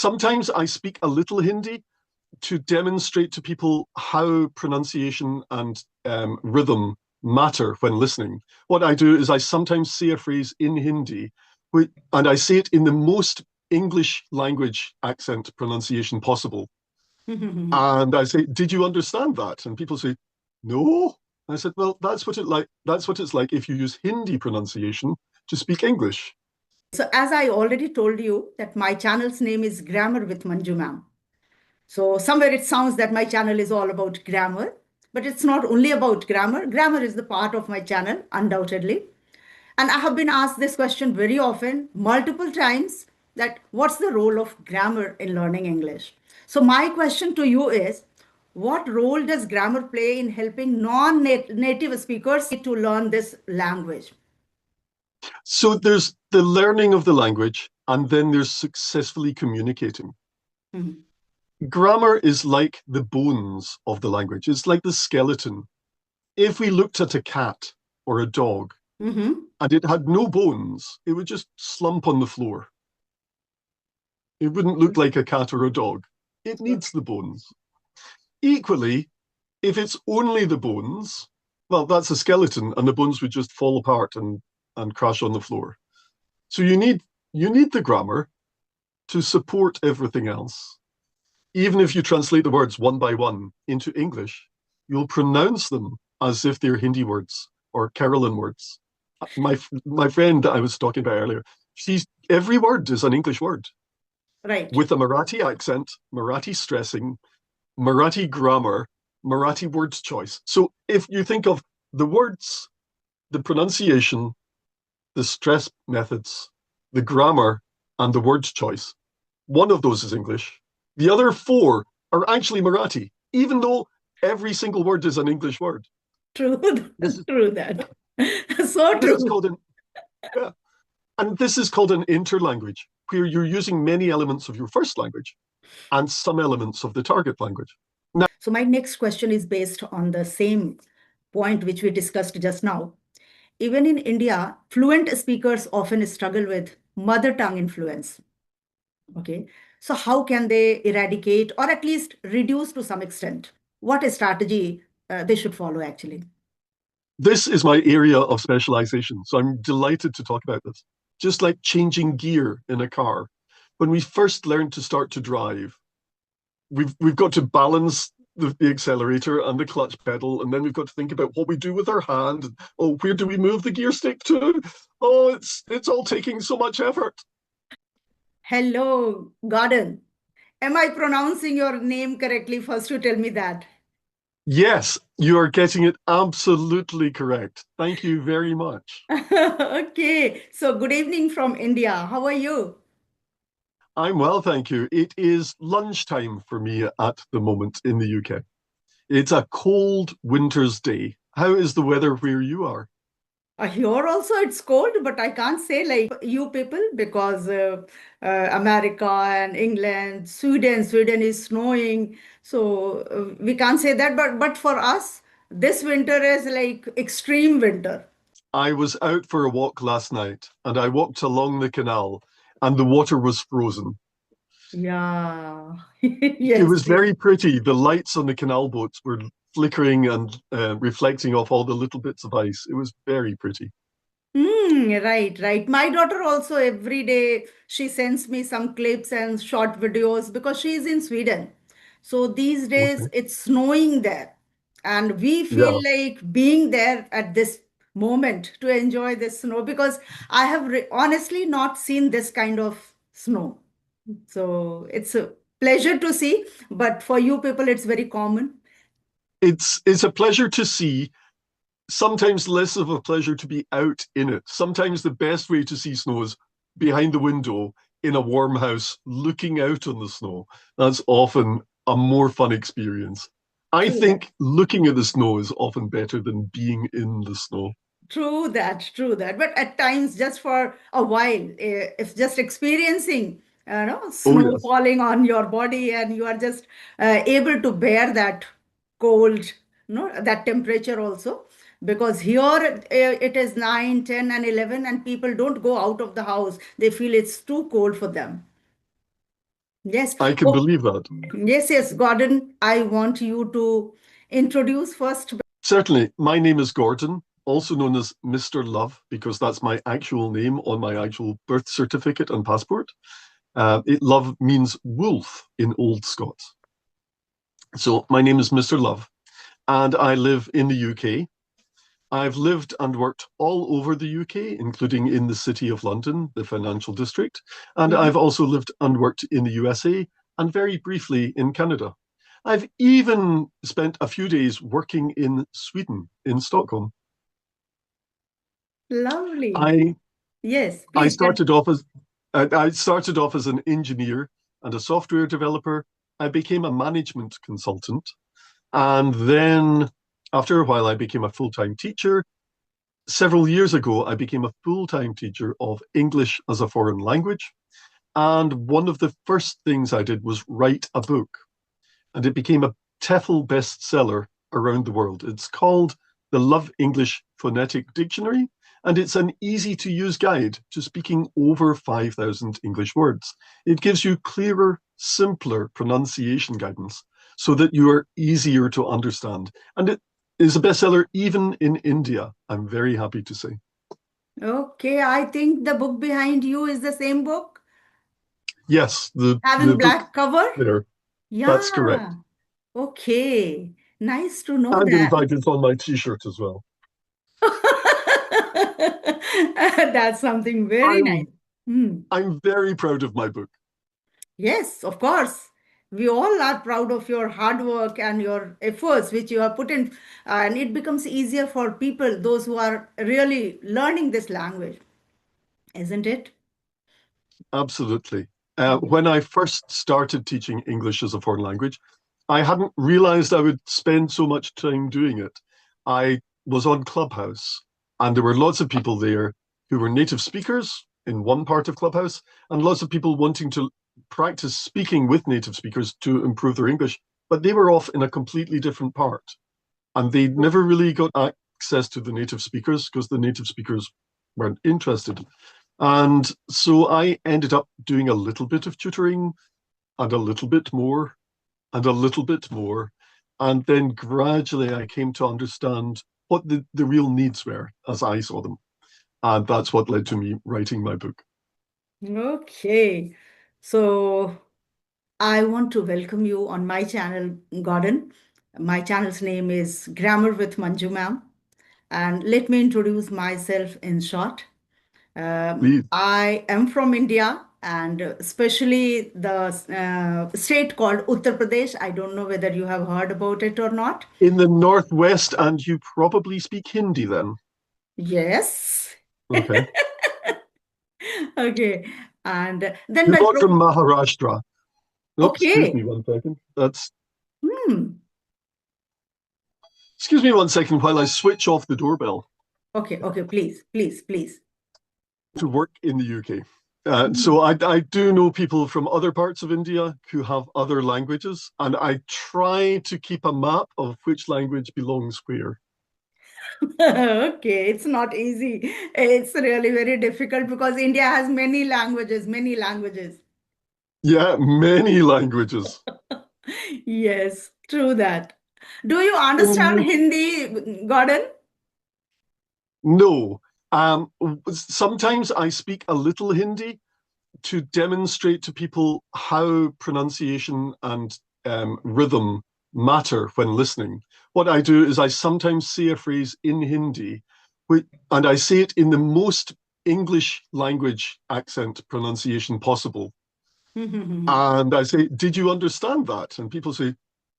sometimes I speak a little Hindi to demonstrate to people how pronunciation and rhythm matter when listening. What I do is I sometimes say a phrase in Hindi, and I say it in the most English language accent pronunciation possible. And I say, "Did you understand that?" And people say, "No." I said, "Well, that's what it's like if you use Hindi pronunciation to speak English." So as I already told you that my channel's name is Grammar with Manju ma'am. So somewhere it sounds that my channel is all about grammar, but it's not only about grammar. Grammar is the part of my channel, undoubtedly. And I have been asked this question very often, multiple times, that what's the role of grammar in learning English? So my question to you is, what role does grammar play in helping non-native speakers to learn this language? So there's the learning of the language, and then there's successfully communicating. Mhm. Grammar is like the bones of the language. It's like the skeleton. If we looked at a cat or a dog Mhm. and it had no bones, it would just slump on the floor. It wouldn't look like a cat or a dog. It needs the bones. Equally, if it's only the bones, well, that's a skeleton, and the bones would just fall apart and crash on the floor. So you need the grammar to support everything else. Even if you translate the words one by one into English, you'll pronounce them as if they're Hindi words or Kerala words. My friend that I was talking about earlier, every word is an English word Right. with a Marathi accent, Marathi stressing, Marathi grammar, Marathi words choice. So if you think of the words, the pronunciation, the stress methods, the grammar, and the words choice, one of those is English. The other four are actually Marathi, even though every single word is an English word. True. This is True that. So this is true. called an yeah, and this is called an interlanguage, where you're using many elements of your first language and some elements of the target language. Now, So my next question is based on the same point which we discussed just now. Even in India, fluent speakers often struggle with mother tongue influence. Okay. So how can they eradicate or at least reduce to some extent? What a strategy they should follow actually? this is my area of specialization, so I'm delighted to talk about this. Just like changing gear in a car, when we first learn to start to drive, we've got to balance the accelerator and the clutch pedal, and then we've got to think about what we do with our hand. Oh, where do we move the gear stick to? Oh, it's all taking so much effort. Hello, Gordon. Am I pronouncing your name correctly? First, to tell me that. Yes, you are getting it absolutely correct. Thank you very much. Okay. So good evening from India. How are you? I'm well, thank you. It is lunchtime for me at the moment in the UK. It's a cold winter's day. How is the weather where you are? Here also it's cold, but I can't say like you people because America and England, Sweden is snowing. So we can't say that. But for us, this winter is like extreme winter. I was out for a walk last night and I walked along the canal and the water was frozen. Yeah. It Yes. was very pretty. The lights on the canal boats were flickering and reflecting off all the little bits of ice. It was very pretty. Right, right. My daughter also every day she sends me some clips and short videos because she is in Sweden. So these days Okay. it's snowing there, and we feel Yeah. like being there at this moment to enjoy this snow because I have honestly not seen this kind of snow. So it's a pleasure to see, but for you people it's very common. It's a pleasure to see, sometimes less of a pleasure to be out in it. Sometimes the best way to see snow is behind the window in a warm house, looking out on the snow. That's often a more fun experience. I True that. think looking at the snow is often better than being in the snow. True that, true that. But at times, just for a while, if just experiencing, no, Oh, snow yes. falling on your body and you are just able to bear that cold, no, that temperature also. Because here it is 9, 10, and 11, and people don't go out of the house. They feel it's too cold for them. Yes. I can Oh, believe that. yes, Gordon. I want you to introduce first. Certainly, my name is Gordon, also known as Mr. Love, because that's my actual name on my actual birth certificate and passport. Love means wolf in Old Scots. So my name is Mr. Love, and I live in the UK. I've lived and worked all over the UK, including in the City of London, the financial district, and Mhm. I've also lived and worked in the USA and very briefly in Canada. I've even spent a few days working in Sweden, in Stockholm. Lovely. I Yes, I please tell. started off as an engineer and a software developer. I became a management consultant, and then after a while, I became a full-time teacher. Several years ago, I became a full-time teacher of English as a foreign language. And one of the first things I did was write a book, and it became a TEFL bestseller around the world. It's called the Love English Phonetic Dictionary, and it's an easy to use guide to speaking over 5,000 English words. It gives you clearer, simpler pronunciation guidance so that you are easier to understand. And it is a bestseller even in India, I'm very happy to say. Okay, I think the book behind you is the same book, Yes, the having book black cover. there, that's correct. Yeah. Okay. Nice to know And in that. fact, it's on my t-shirt as well. That's something very nice. I'm Hmm. I'm very proud of my book. Yes, of course. We all are proud of your hard work and your efforts which you have put in, and it becomes easier for people, those who are really learning this language, isn't it? Absolutely. Yes. When I first started teaching English as a foreign language, I hadn't realized I would spend so much time doing it. I was on Clubhouse, and there were lots of people there who were native speakers in one part of Clubhouse, and lots of people wanting to practice speaking with native speakers to improve their English, but they were off in a completely different part. And they never really got access to the native speakers because the native speakers weren't interested. And so I ended up doing a little bit of tutoring and a little bit more and a little bit more. And then gradually I came to understand what the real needs were as I saw them. And that's what led to me writing my book. Okay. So I want to welcome you on my channel, Gordon. My channel's name is Grammar with Manju Ma'am. And let me introduce myself in short. Please. I am from India and especially the state called Uttar Pradesh. I don't know whether you have heard about it or not. In the Northwest, and you probably speak Hindi then. Yes. Okay. Okay. And then You're my not pro. from Maharashtra. Oops, excuse me Okay. one second. That's Hmm. Excuse me one second while I switch off the doorbell. Okay. Okay. Please, please, please. To work in the UK. Hmm. So I do know people from other parts of India who have other languages, and I try to keep a map of which language belongs where. Okay, it's not easy. It's really very difficult because India has many languages, many languages. Yeah, many languages. Yes, true that. Do you In the understand UK, Hindi, Gordon? no. Sometimes I speak a little Hindi to demonstrate to people how pronunciation and rhythm matter when listening. What I do is I sometimes say a phrase in Hindi, and I say it in the most English language accent pronunciation possible. And I say, "Did you understand that?" And people say,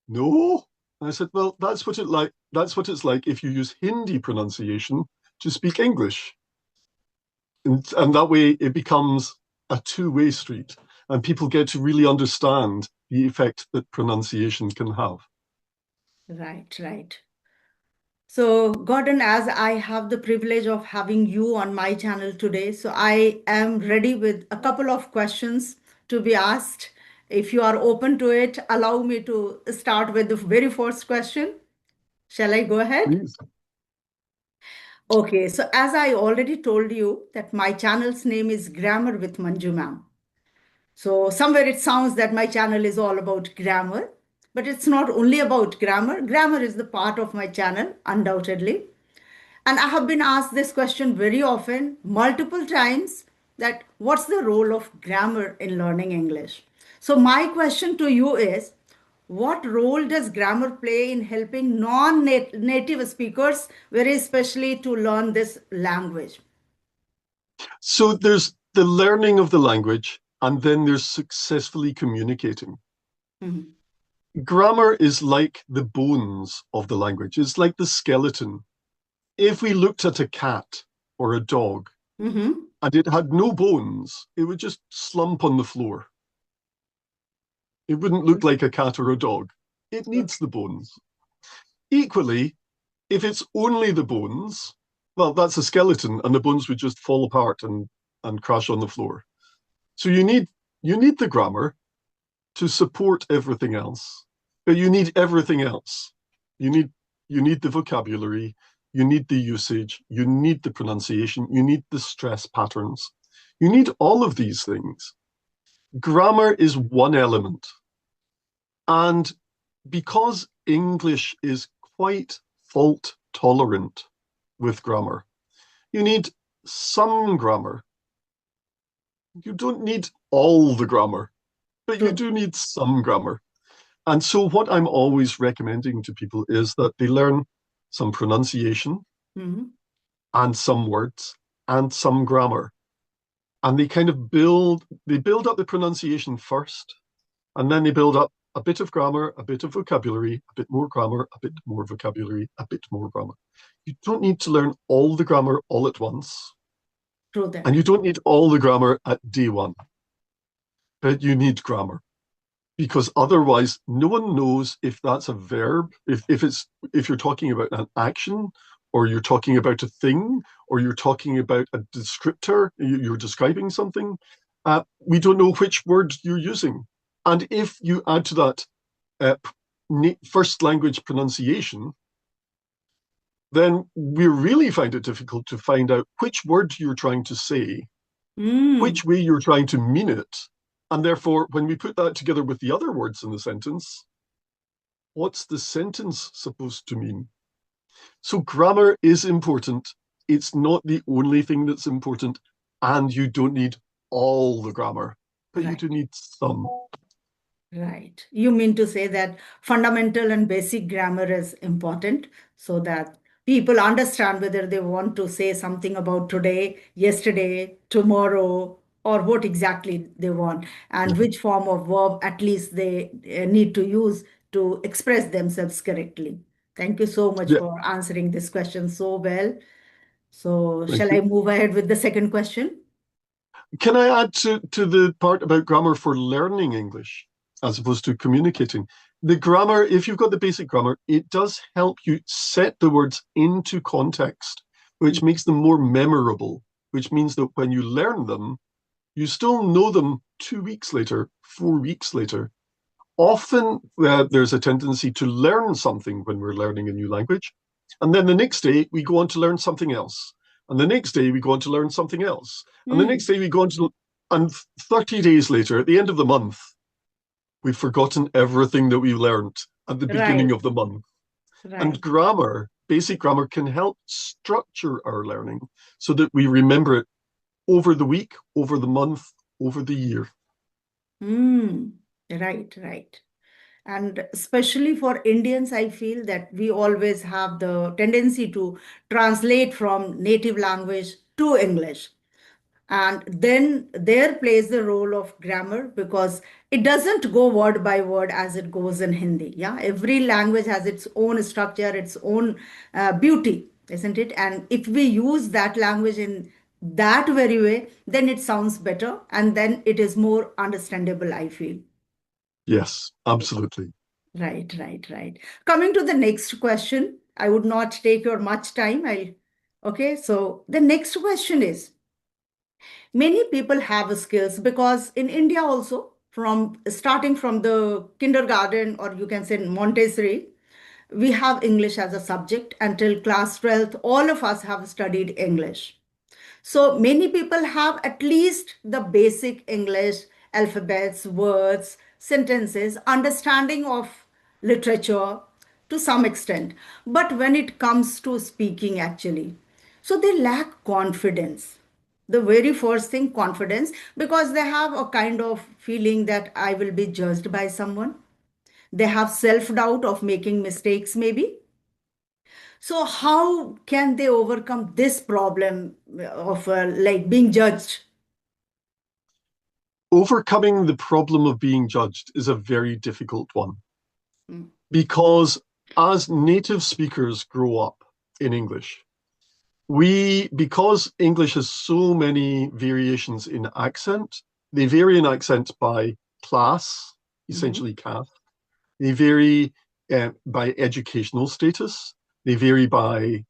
"No." And I said, "Well, that's what it's like if you use Hindi pronunciation to speak English." And that way it becomes a two-way street, and people get to really understand the effect that pronunciation can have. Right, right. So, Gordon, as I have the privilege of having you on my channel today, so I am ready with a couple of questions to be asked. If you are open to it, allow me to start with the very first question. Shall I go ahead? Please. Okay, so as I already told you that my channel's name is Grammar with Manju Ma'am. So somewhere it sounds that my channel is all about grammar, but it's not only about grammar. Grammar is the part of my channel, undoubtedly. And I have been asked this question very often, multiple times, that what's the role of grammar in learning English? So my question to you is, what role does grammar play in helping non-native speakers, very especially to learn this language? So there's the learning of the language, and then there's successfully communicating. Mhm. Grammar is like the bones of the language, it's like the skeleton. If we looked at a cat or a dog Mhm. and it had no bones, it would just slump on the floor. It wouldn't look like a cat or a dog. It needs the bones. Equally, if it's only the bones, well, that's a skeleton, and the bones would just fall apart and crash on the floor. So you need the grammar to support everything else, but you need everything else. You need you need the vocabulary, you need the usage, you need the pronunciation, you need the stress patterns. You need all of these things. Grammar is one element, and because English is quite fault tolerant with grammar, you need some grammar. You don't need all the grammar, but you True. do need some grammar. And so, what I'm always recommending to people is that they learn some pronunciation Mhm. and some words and some grammar. And they kind of build up the pronunciation first, and then they build up a bit of grammar, a bit of vocabulary, a bit more grammar, a bit more vocabulary, a bit more grammar. You don't need to learn all the grammar all at once, True and that. you don't need all the grammar at day one, but you need grammar because otherwise no one knows if that's a verb, if you're talking about an action, or you're talking about a thing, or you're talking about a descriptor, you're describing something. We don't know which word you're using. And if you add to that uh, first language pronunciation, then we really find it difficult to find out which word you're trying to say, Mm. which way you're trying to mean it. And therefore, when we put that together with the other words in the sentence, what's the sentence supposed to mean? So grammar is important. It's not the only thing that's important, and you don't need all the grammar, but you Right. do need some. Right. You mean to say that fundamental and basic grammar is important so that people understand whether they want to say something about today, yesterday, tomorrow, or what exactly they want, and Yeah. which form of verb at least they need to use to express themselves correctly. Thank you so much Yeah. for answering this question so well. So, Thank shall I you. move ahead with the second question? Can I add to the part about grammar for learning English as opposed to communicating? The grammar, if you've got the basic grammar, it does help you set the words into context, which makes them more memorable, which means that when you learn them, you still know them 2 weeks later, 4 weeks later. Often there's a tendency to learn something when we're learning a new language. And then the next day we go on to learn something else. And the next day we go on to learn something else. And the next Mm. day we go on to, and 30 days later, at the end of the month, we've forgotten everything that we learned at the beginning Right, of the month. And right. grammar, basic grammar, can help structure our learning so that we remember it over the week, over the month, over the year. Mm. Right, right. And especially for Indians, I feel that we always have the tendency to translate from native language to English. And then there plays the role of grammar because it doesn't go word by word as it goes in Hindi. Yeah, every language has its own structure, its own beauty, isn't it? And if we use that language in that very way, then it sounds better and then it is more understandable, I feel. Yes, absolutely. Right, right, right. Coming to the next question, I would not take your much time. Okay, so the next question is, many people have skills because in India also, from starting from the kindergarten or you can say Montessori, we have English as a subject until class 12th. All of us have studied English. So many people have at least the basic English alphabets, words, sentences, understanding of literature to some extent. But when it comes to speaking, actually, so they lack confidence. The very first thing, confidence, because they have a kind of feeling that I will be judged by someone. They have self doubt of making mistakes, maybe. So, how can they overcome this problem of like being judged? Overcoming the problem of being judged is a very difficult one Mm. because as native speakers grow up in English, because English has so many variations in accent, they vary in accent by class, Mhm, essentially caste. They vary by educational status. They vary by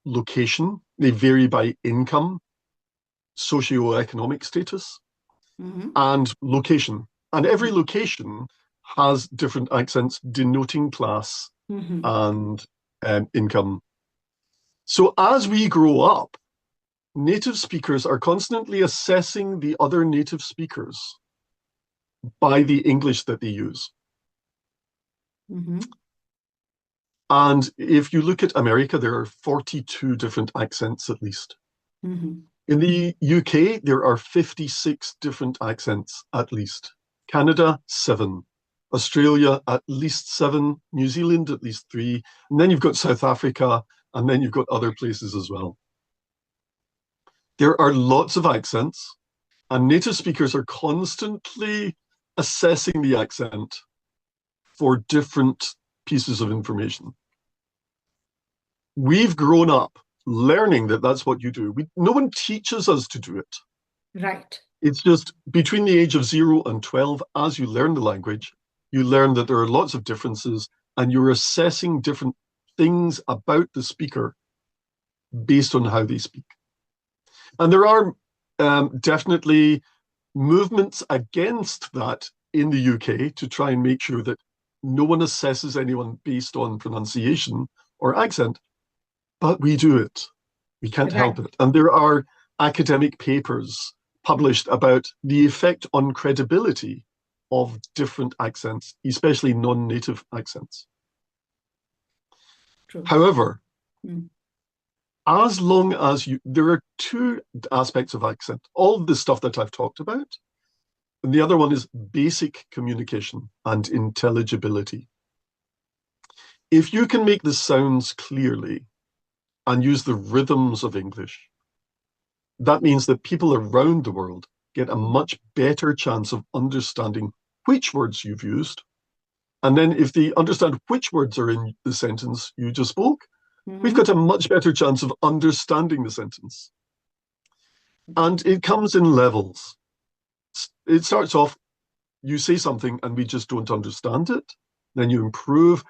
location. They vary by income, socioeconomic status, mhm, and location. And every location has different accents denoting class mhm, and income. So as we grow up, native speakers are constantly assessing the other native speakers by the English that they use. mhm, And if you look at America, there are 42 different accents at least. mhm, In the UK, there are 56 different accents at least. Canada, 7. Australia, at least 7. New Zealand, at least 3. And then you've got South Africa, and then you've got other places as well. There are lots of accents, and native speakers are constantly assessing the accent for different pieces of information. We've grown up learning that that's what you do. No one teaches us to do it. right. It's just between the age of 0 and 12, as you learn the language, you learn that there are lots of differences and you're assessing different things about the speaker based on how they speak. And there are definitely movements against that in the UK to try and make sure that no one assesses anyone based on pronunciation or accent, but we do it. We can't help Right. it. And there are academic papers published about the effect on credibility of different accents, especially non-native accents. True. However, Mm, as long as there are two aspects of accent, all the stuff that I've talked about, and the other one is basic communication and intelligibility. If you can make the sounds clearly and use the rhythms of English, that means that people around the world get a much better chance of understanding which words you've used. And then if they understand which words are in the sentence you just spoke, we've mhm. got a much better chance of understanding the sentence. And it comes in levels. It starts off, you say something and we just don't understand it. Then you improve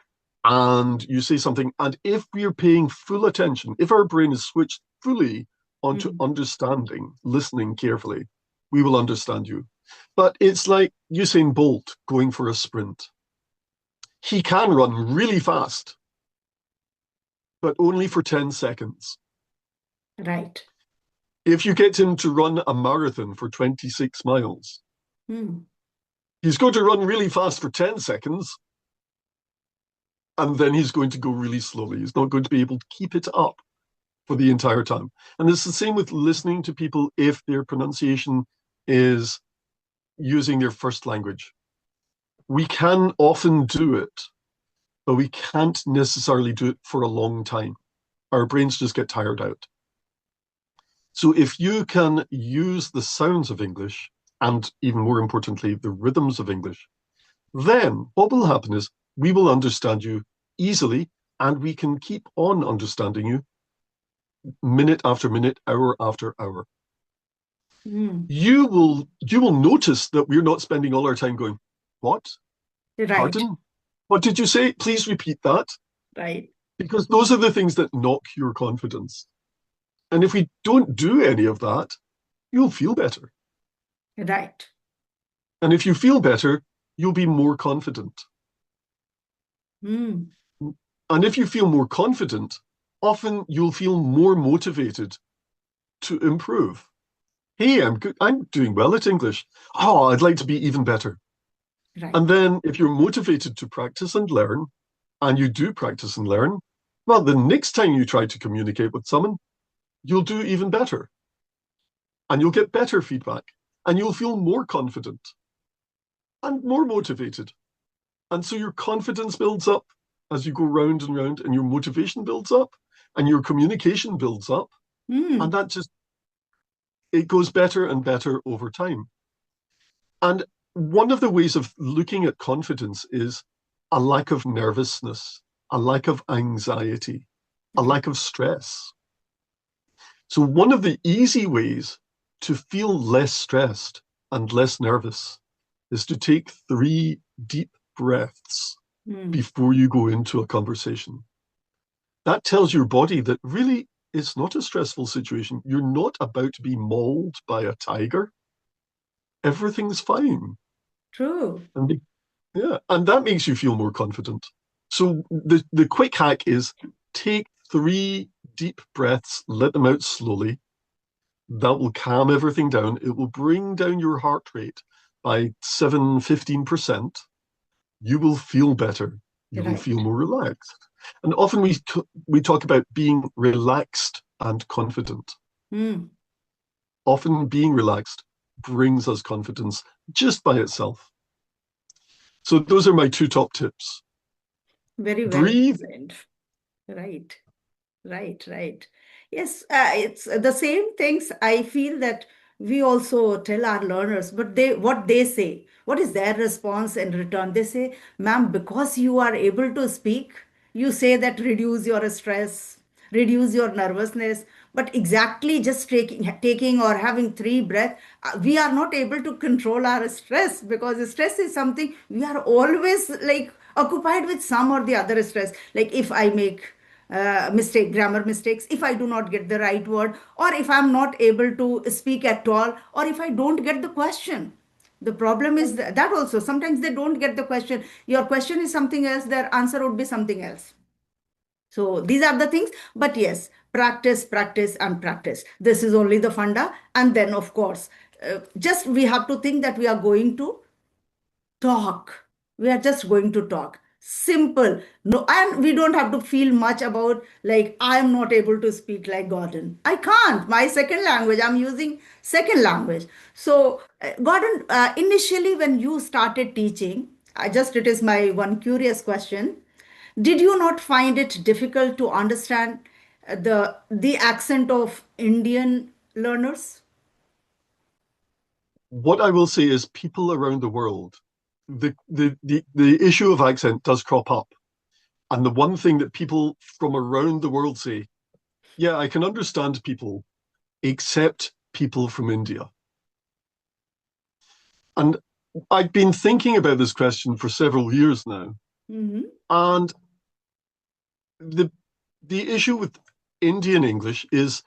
and you say something. And if we're paying full attention, if our brain is switched fully onto Mm, understanding, listening carefully, we will understand you. But it's like Usain Bolt going for a sprint. He can run really fast, but only for 10 seconds. right. If you get him to run a marathon for 26 miles, Mm, he's going to run really fast for 10 seconds, and then he's going to go really slowly. He's not going to be able to keep it up for the entire time. And it's the same with listening to people if their pronunciation is using their first language. We can often do it, but we can't necessarily do it for a long time. Our brains just get tired out. So if you can use the sounds of English, and even more importantly, the rhythms of English, then what will happen is we will understand you easily and we can keep on understanding you minute after minute, hour after hour. mm, You will notice that we're not spending all our time going, what? right. Pardon? What did you say? Please repeat that. Right. Because those are the things that knock your confidence. And if we don't do any of that, you'll feel better. Right. And if you feel better, you'll be more confident. Mm, And if you feel more confident, often you'll feel more motivated to improve. Hey, I'm good. I'm doing well at English. Oh, I'd like to be even better. And Right. then if you're motivated to practice and learn, and you do practice and learn, well, the next time you try to communicate with someone, you'll do even better. And you'll get better feedback. And you'll feel more confident and more motivated. And so your confidence builds up as you go round and round, and your motivation builds up, and your communication builds up. And Mm, that just, it goes better and better over time. And one of the ways of looking at confidence is a lack of nervousness, a lack of anxiety, a right. lack of stress. So, one of the easy ways to feel less stressed and less nervous is to take 3 deep breaths Mm, before you go into a conversation. That tells your body that really it's not a stressful situation. You're not about to be mauled by a tiger. Everything's fine. true. And yeah, and that makes you feel more confident. So the quick hack is take 3 deep breaths, let them out slowly. That will calm everything down. It will bring down your heart rate by 15%. You will feel better. You will Right. feel more relaxed. And often we talk about being relaxed and confident. Mm, Often being relaxed brings us confidence just by itself. So those are my 2 top tips. very well Breathe. explained. Right. Right, right. Yes, it's the same things I feel that we also tell our learners, but what they say, what is their response in return? They say, ma'am, because you are able to speak, you say that reduce your stress, reduce your nervousness, but exactly just taking or having 3 breaths, we are not able to control our stress because stress is something we are always like occupied with some or the other stress. Like if I make grammar mistakes, if I do not get the right word, or if I'm not able to speak at all, or if I don't get the question. The problem is that also sometimes they don't get the question. Your question is something else, their answer would be something else. So these are the things. But yes, practice, practice, and practice. This is only the funda. And then, of course, just we have to think that we are going to talk. We are just going to talk. Simple. No, and we don't have to feel much about like I'm not able to speak like Gordon. I can't. My second language, I'm using second language. So, Gordon, initially when you started teaching, it is my one curious question. Did you not find it difficult to understand the accent of Indian learners? What I will say is people around the world, the issue of accent does crop up. And the one thing that people from around the world say, yeah, I can understand people except people from India. And I've been thinking about this question for several years now. Mm-hmm. And the the issue with Indian English is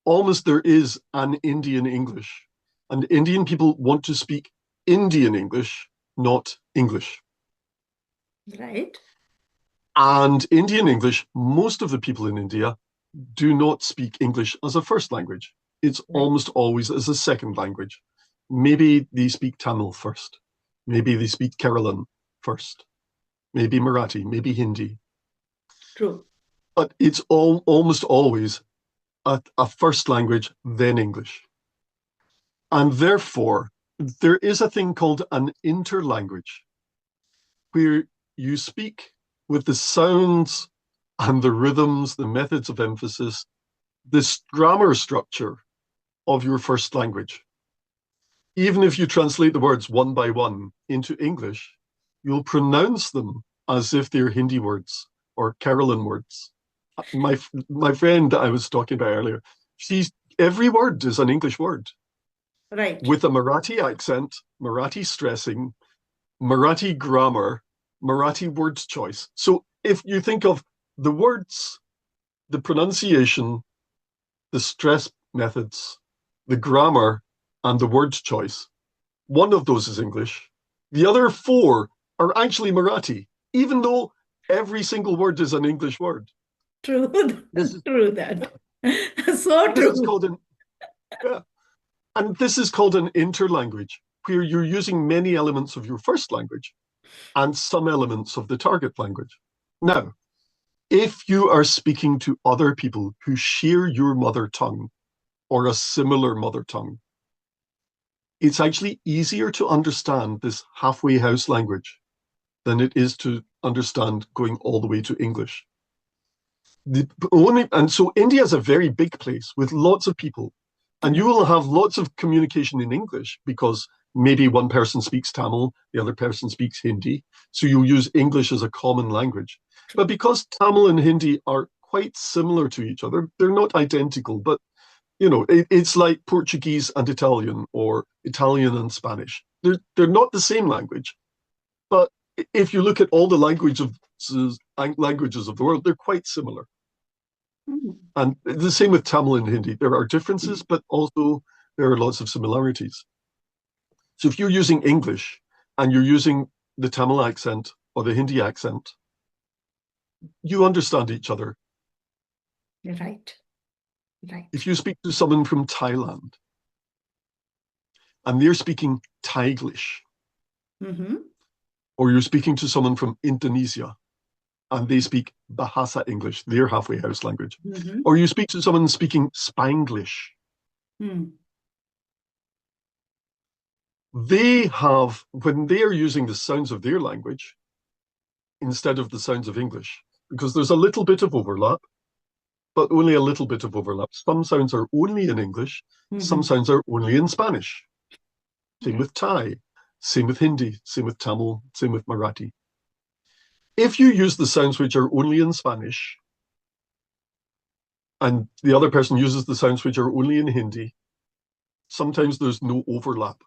almost there is an Indian English. And Indian people want to speak Indian English, not English. Right? And Indian English, most of the people in India do not speak English as a first language. It's Right. almost always as a second language. Maybe they speak Tamil first. Maybe they speak Kerala first. Maybe Marathi, maybe Hindi. True. But it's almost always a first language, then English. And therefore, there is a thing called an interlanguage where you speak with the sounds and the rhythms, the methods of emphasis, this grammar structure of your first language. Even if you translate the words one by one into English, you'll pronounce them as if they're Hindi words or Carolan words. My friend that I was talking about earlier, she's every word is an English word Right. with a Marathi accent, Marathi stressing, Marathi grammar, Marathi word choice. So if you think of the words, the pronunciation, the stress methods, the grammar, and the word choice, one of those is English. The other 4 are actually Marathi, even though every single word is an English word. True. This is True that. So this is true. called an yeah. And this is called an interlanguage, where you're using many elements of your first language and some elements of the target language. Now, if you are speaking to other people who share your mother tongue or a similar mother tongue, it's actually easier to understand this halfway house language than it is to understand going all the way to English. And so India is a very big place with lots of people, and you will have lots of communication in English because maybe one person speaks Tamil, the other person speaks Hindi. So you'll use English as a common language. But because Tamil and Hindi are quite similar to each other, they're not identical, but it's like Portuguese and Italian or Italian and Spanish. They're not the same language, but if you look at all the languages of the world, they're quite similar. Mm. And the same with Tamil and Hindi. There are differences, but also there are lots of similarities. So if you're using English and you're using the Tamil accent or the Hindi accent, you understand each other. Right. Right. If you speak to someone from Thailand and they're speaking Thaiglish, Mm-hmm. or you're speaking to someone from Indonesia and they speak Bahasa English, their halfway house language, Mm-hmm. or you speak to someone speaking Spanglish, Mm. they have, when they are using the sounds of their language instead of the sounds of English, because there's a little bit of overlap, but only a little bit of overlap. Some sounds are only in English, some Mm-hmm. sounds are only in Spanish. Same Right. with Thai, same with Hindi, same with Tamil, same with Marathi. If you use the sounds which are only in Spanish, and the other person uses the sounds which are only in Hindi, sometimes there's no overlap.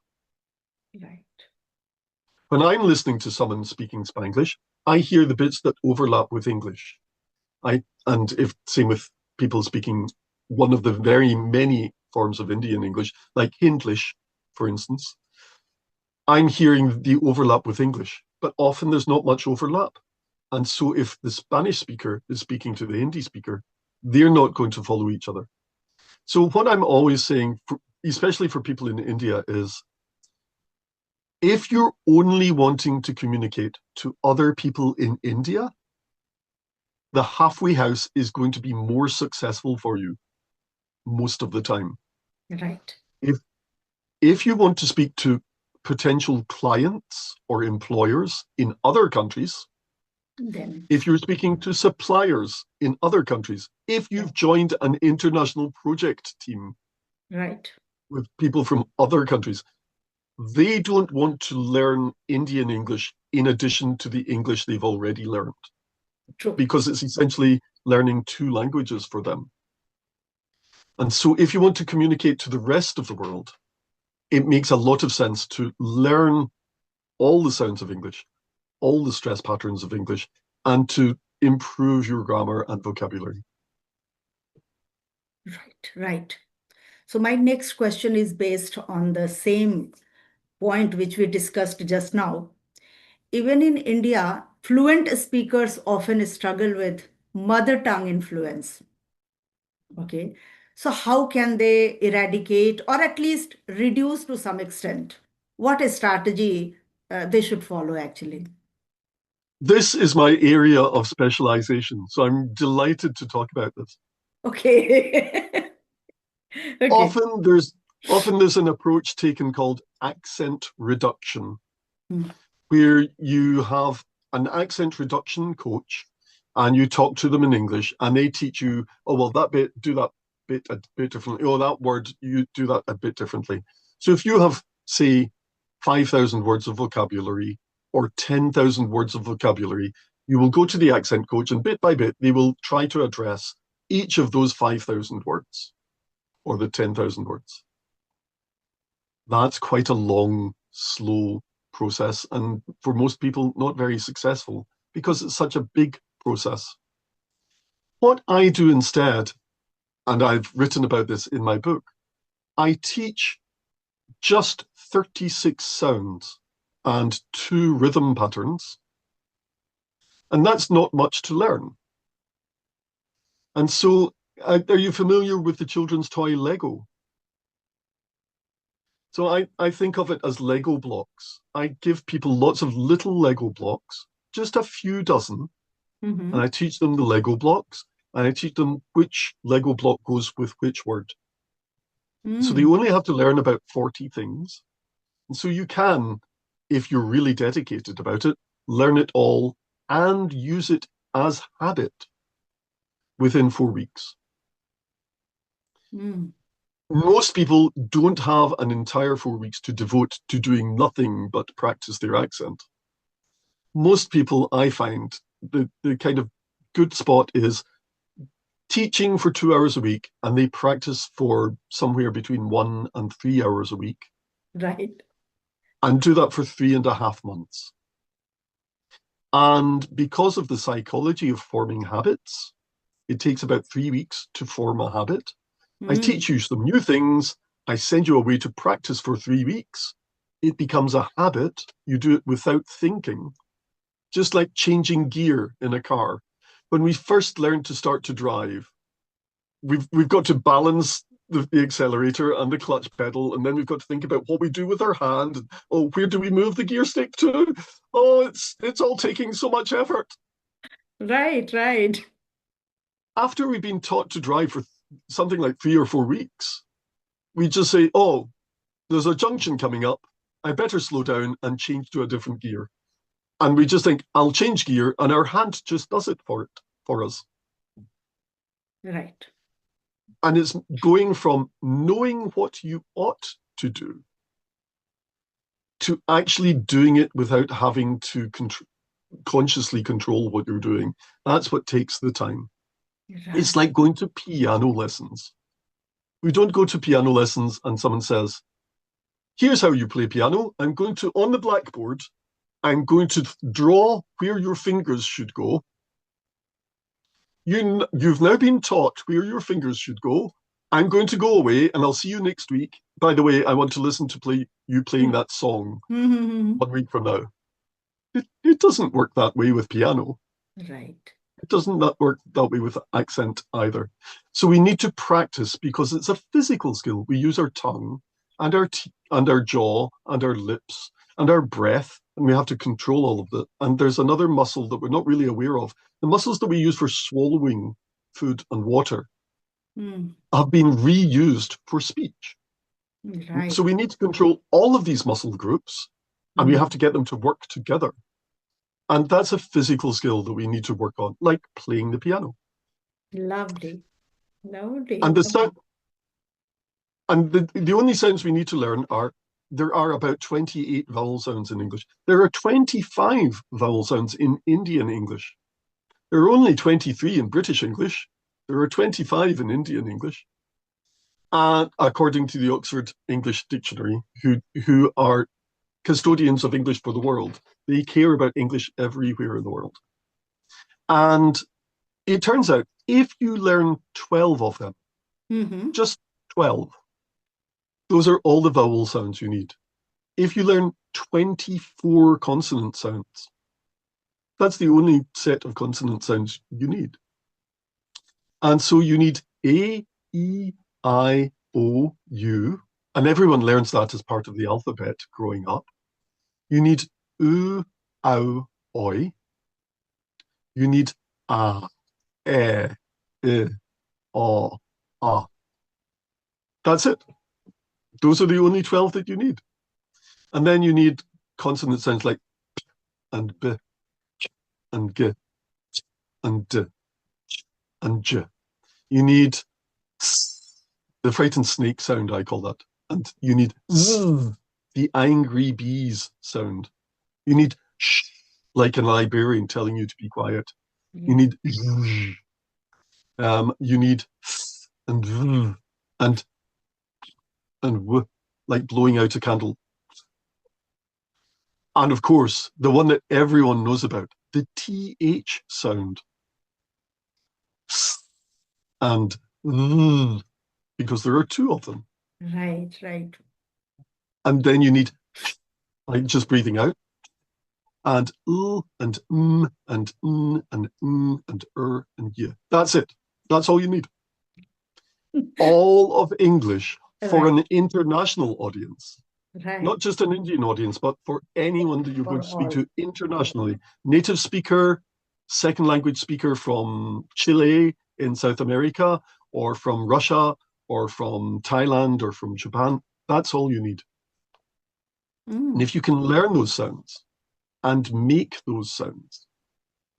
Right. When I'm listening to someone speaking Spanglish, I hear the bits that overlap with English. And if same with people speaking one of the very many forms of Indian English, like Hindlish, for instance, I'm hearing the overlap with English, but often there's not much overlap. And so if the Spanish speaker is speaking to the Hindi speaker, they're not going to follow each other. So what I'm always saying, especially for people in India, is if you're only wanting to communicate to other people in India, the halfway house is going to be more successful for you most of the time. Right. If if you want to speak to potential clients or employers in other countries, Then. if you're speaking to suppliers in other countries, if you've joined an international project team Right. with people from other countries, they don't want to learn Indian English in addition to the English they've already learned, True. because it's essentially learning two languages for them. And so if you want to communicate to the rest of the world, it makes a lot of sense to learn all the sounds of English, all the stress patterns of English, and to improve your grammar and vocabulary. Right. Right. So my next question is based on the same point which we discussed just now. Even in India, fluent speakers often struggle with mother tongue influence. Okay. So how can they eradicate or at least reduce to some extent? What a strategy they should follow actually? This is my area of specialization, so I'm delighted to talk about this. Okay. Okay. Often there's often there's an approach taken called accent reduction, Hmm. where you have an accent reduction coach and you talk to them in English and they teach you, oh, well, that bit, do that bit a bit differently. Oh, that word, you do that a bit differently. So if you have, say, 5,000 words of vocabulary or 10,000 words of vocabulary, you will go to the accent coach and bit by bit, they will try to address each of those 5,000 words or the 10,000 words. That's quite a long, slow process, and for most people, not very successful because it's such a big process. What I do instead, and I've written about this in my book, I teach just 36 sounds and 2 rhythm patterns, and that's not much to learn. And so, are you familiar with the children's toy Lego? So I think of it as Lego blocks. I give people lots of little Lego blocks, just a few dozen, and Mm-hmm. I teach them the Lego blocks, and I teach them which Lego block goes with which word. So they Mm. only have to learn about 40 things. And so you can, if you're really dedicated about it, learn it all and use it as habit within 4 weeks. Mm. Most people don't have an entire 4 weeks to devote to doing nothing but practice their accent. Most people, I find, the kind of good spot is teaching for 2 hours a week, and they practice for somewhere between 1 and 3 hours a week, Right. and do that for 3.5 months. And because of the psychology of forming habits, it takes about 3 weeks to form a habit. I Mm. teach you some new things. I send you away to practice for 3 weeks. It becomes a habit. You do it without thinking, just like changing gear in a car. When we first learn to start to drive, we've got to balance the accelerator and the clutch pedal, and then we've got to think about what we do with our hand. Oh, where do we move the gear stick to? Oh, it's all taking so much effort. Right, right. After we've been taught to drive for something like 3 or 4 weeks, we just say, oh, there's a junction coming up. I better slow down and change to a different gear. And we just think, I'll change gear, and our hand just does it for us. Right. And it's going from knowing what you ought to do to actually doing it without having to consciously control what you're doing. That's what takes the time. It's Right. like going to piano lessons. We don't go to piano lessons and someone says, here's how you play piano. I'm going to, on the blackboard, I'm going to draw where your fingers should go. You've now been taught where your fingers should go. I'm going to go away and I'll see you next week. By the way, I want to listen to you playing that song Mm-hmm. 1 week from now. It doesn't work that way with piano. Right. It doesn't not work that way with accent either. So we need to practice because it's a physical skill. We use our tongue and and our jaw and our lips and our breath, and we have to control all of that. And there's another muscle that we're not really aware of. The muscles that we use for swallowing food and water Mm. have been reused for speech. So Right. we need to control all of these muscle groups, and we Mm. have to get them to work together. And that's a physical skill that we need to work on, like playing the piano. Lovely. Lovely. And the Lovely. sound, and the only sounds we need to learn are there are about 28 vowel sounds in English. There are 25 vowel sounds in Indian English. There are only 23 in British English. There are 25 in Indian English. And according to the Oxford English Dictionary, who are custodians of English for the world, they care about English everywhere in the world. And it turns out if you learn 12 of them, Mm-hmm. just 12, those are all the vowel sounds you need. If you learn 24 consonant sounds, that's the only set of consonant sounds you need. And so you need A, E, I, O, U, and everyone learns that as part of the alphabet growing up. You need U, Ow, Oi. You need A, E, I, O, A. That's it. Those are the only 12 that you need. And then you need consonant sounds like P and B and G and D and J. You need the frightened snake sound, I call that. And you need Z, the angry bees sound. You need sh, like a librarian telling you to be quiet. You Yeah. need z, you need and v, and w, like blowing out a candle. And of course, the one that everyone knows about, the th sound, and because there are two of them. Right, right. And then you need like just breathing out, and and and and and yeah. That's it. That's all you need. All of English for Right. an international audience Right. not just an Indian audience, but for anyone that you're going For to speak all. to internationally. Native speaker, second language speaker from Chile in South America, or from Russia, or from Thailand, or from Japan. That's all you need. And Mm, if you can learn those sounds and make those sounds,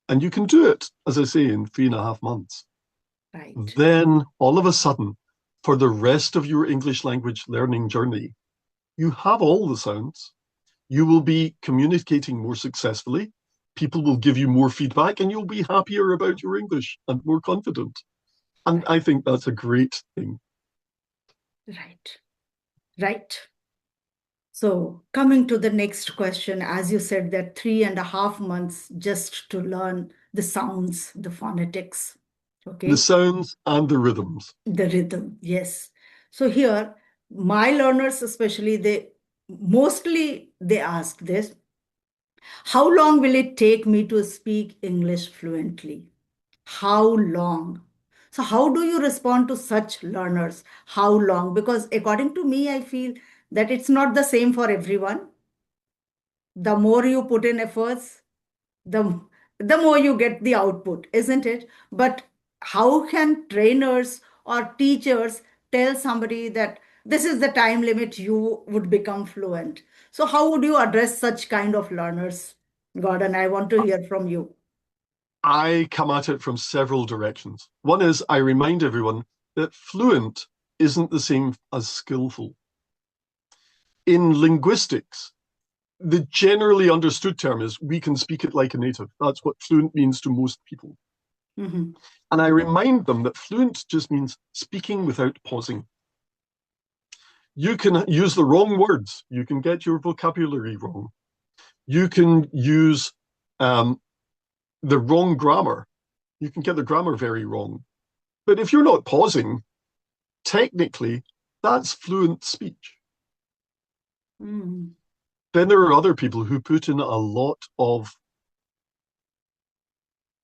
and you can do it, as I say, in 3.5 months, right. then all of a sudden, for the rest of your English language learning journey, you have all the sounds. You will be communicating more successfully. People will give you more feedback, and you'll be happier about your English and more confident. And Right. I think that's a great thing. Right. Right. So coming to the next question, as you said, that 3.5 months just to learn the sounds, the phonetics. The Okay. sounds and the rhythms. The rhythm, yes. So here, my learners especially, they ask this, how long will it take me to speak English fluently? How long? So how do you respond to such learners? How long? Because according to me, I feel that it's not the same for everyone. The more you put in efforts, the the more you get the output, isn't it? But how can trainers or teachers tell somebody that this is the time limit you would become fluent? So how would you address such kind of learners? Gordon, I want to hear from you. I come at it from several directions. One is I remind everyone that fluent isn't the same as skillful. In linguistics, the generally understood term is we can speak it like a native. That's what fluent means to most people. Mhm. And I remind them that fluent just means speaking without pausing. You can use the wrong words. You can get your vocabulary wrong. You can use um, the wrong grammar. You can get the grammar very wrong. But if you're not pausing, technically, that's fluent speech. Mm. Then there are other people who put in a lot of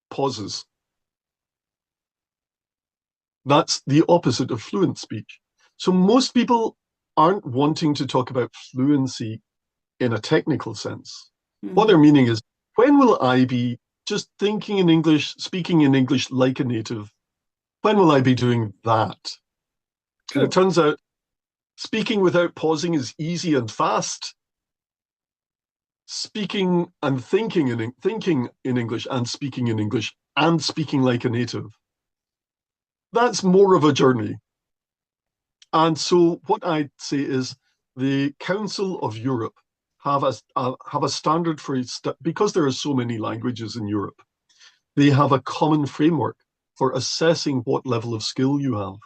pauses. That's the opposite of fluent speech. So most people aren't wanting to talk about fluency in a technical sense. What they're Mhm. meaning is, when will I be just thinking in English, speaking in English like a native? When will I be doing that? And it True. turns out speaking without pausing is easy and fast. Speaking and thinking in English and speaking like a native, that's more of a journey. And so what I'd say is the Council of Europe have a standard for because there are so many languages in Europe. They have a common framework for assessing what level of skill you have.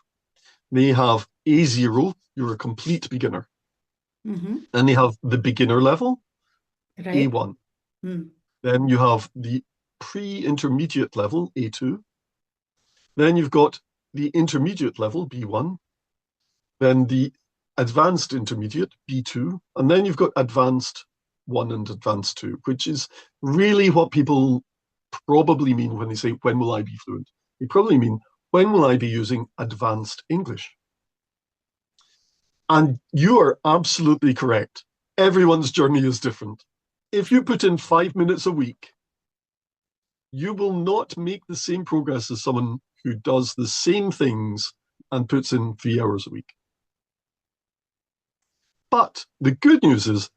They have A0, you're a complete beginner. Mhm. And they have the beginner level, Right. A1. Mm. Then you have the pre-intermediate level, A2. Then you've got the intermediate level, B1. Then the advanced intermediate, B2. And then you've got advanced 1 and advanced 2, which is really what people probably mean when they say, when will I be fluent? They probably mean, when will I be using advanced English? And you are absolutely correct. Everyone's journey is different. If you put in 5 minutes a week, you will not make the same progress as someone who does the same things and puts in 3 hours a week. But the good news is,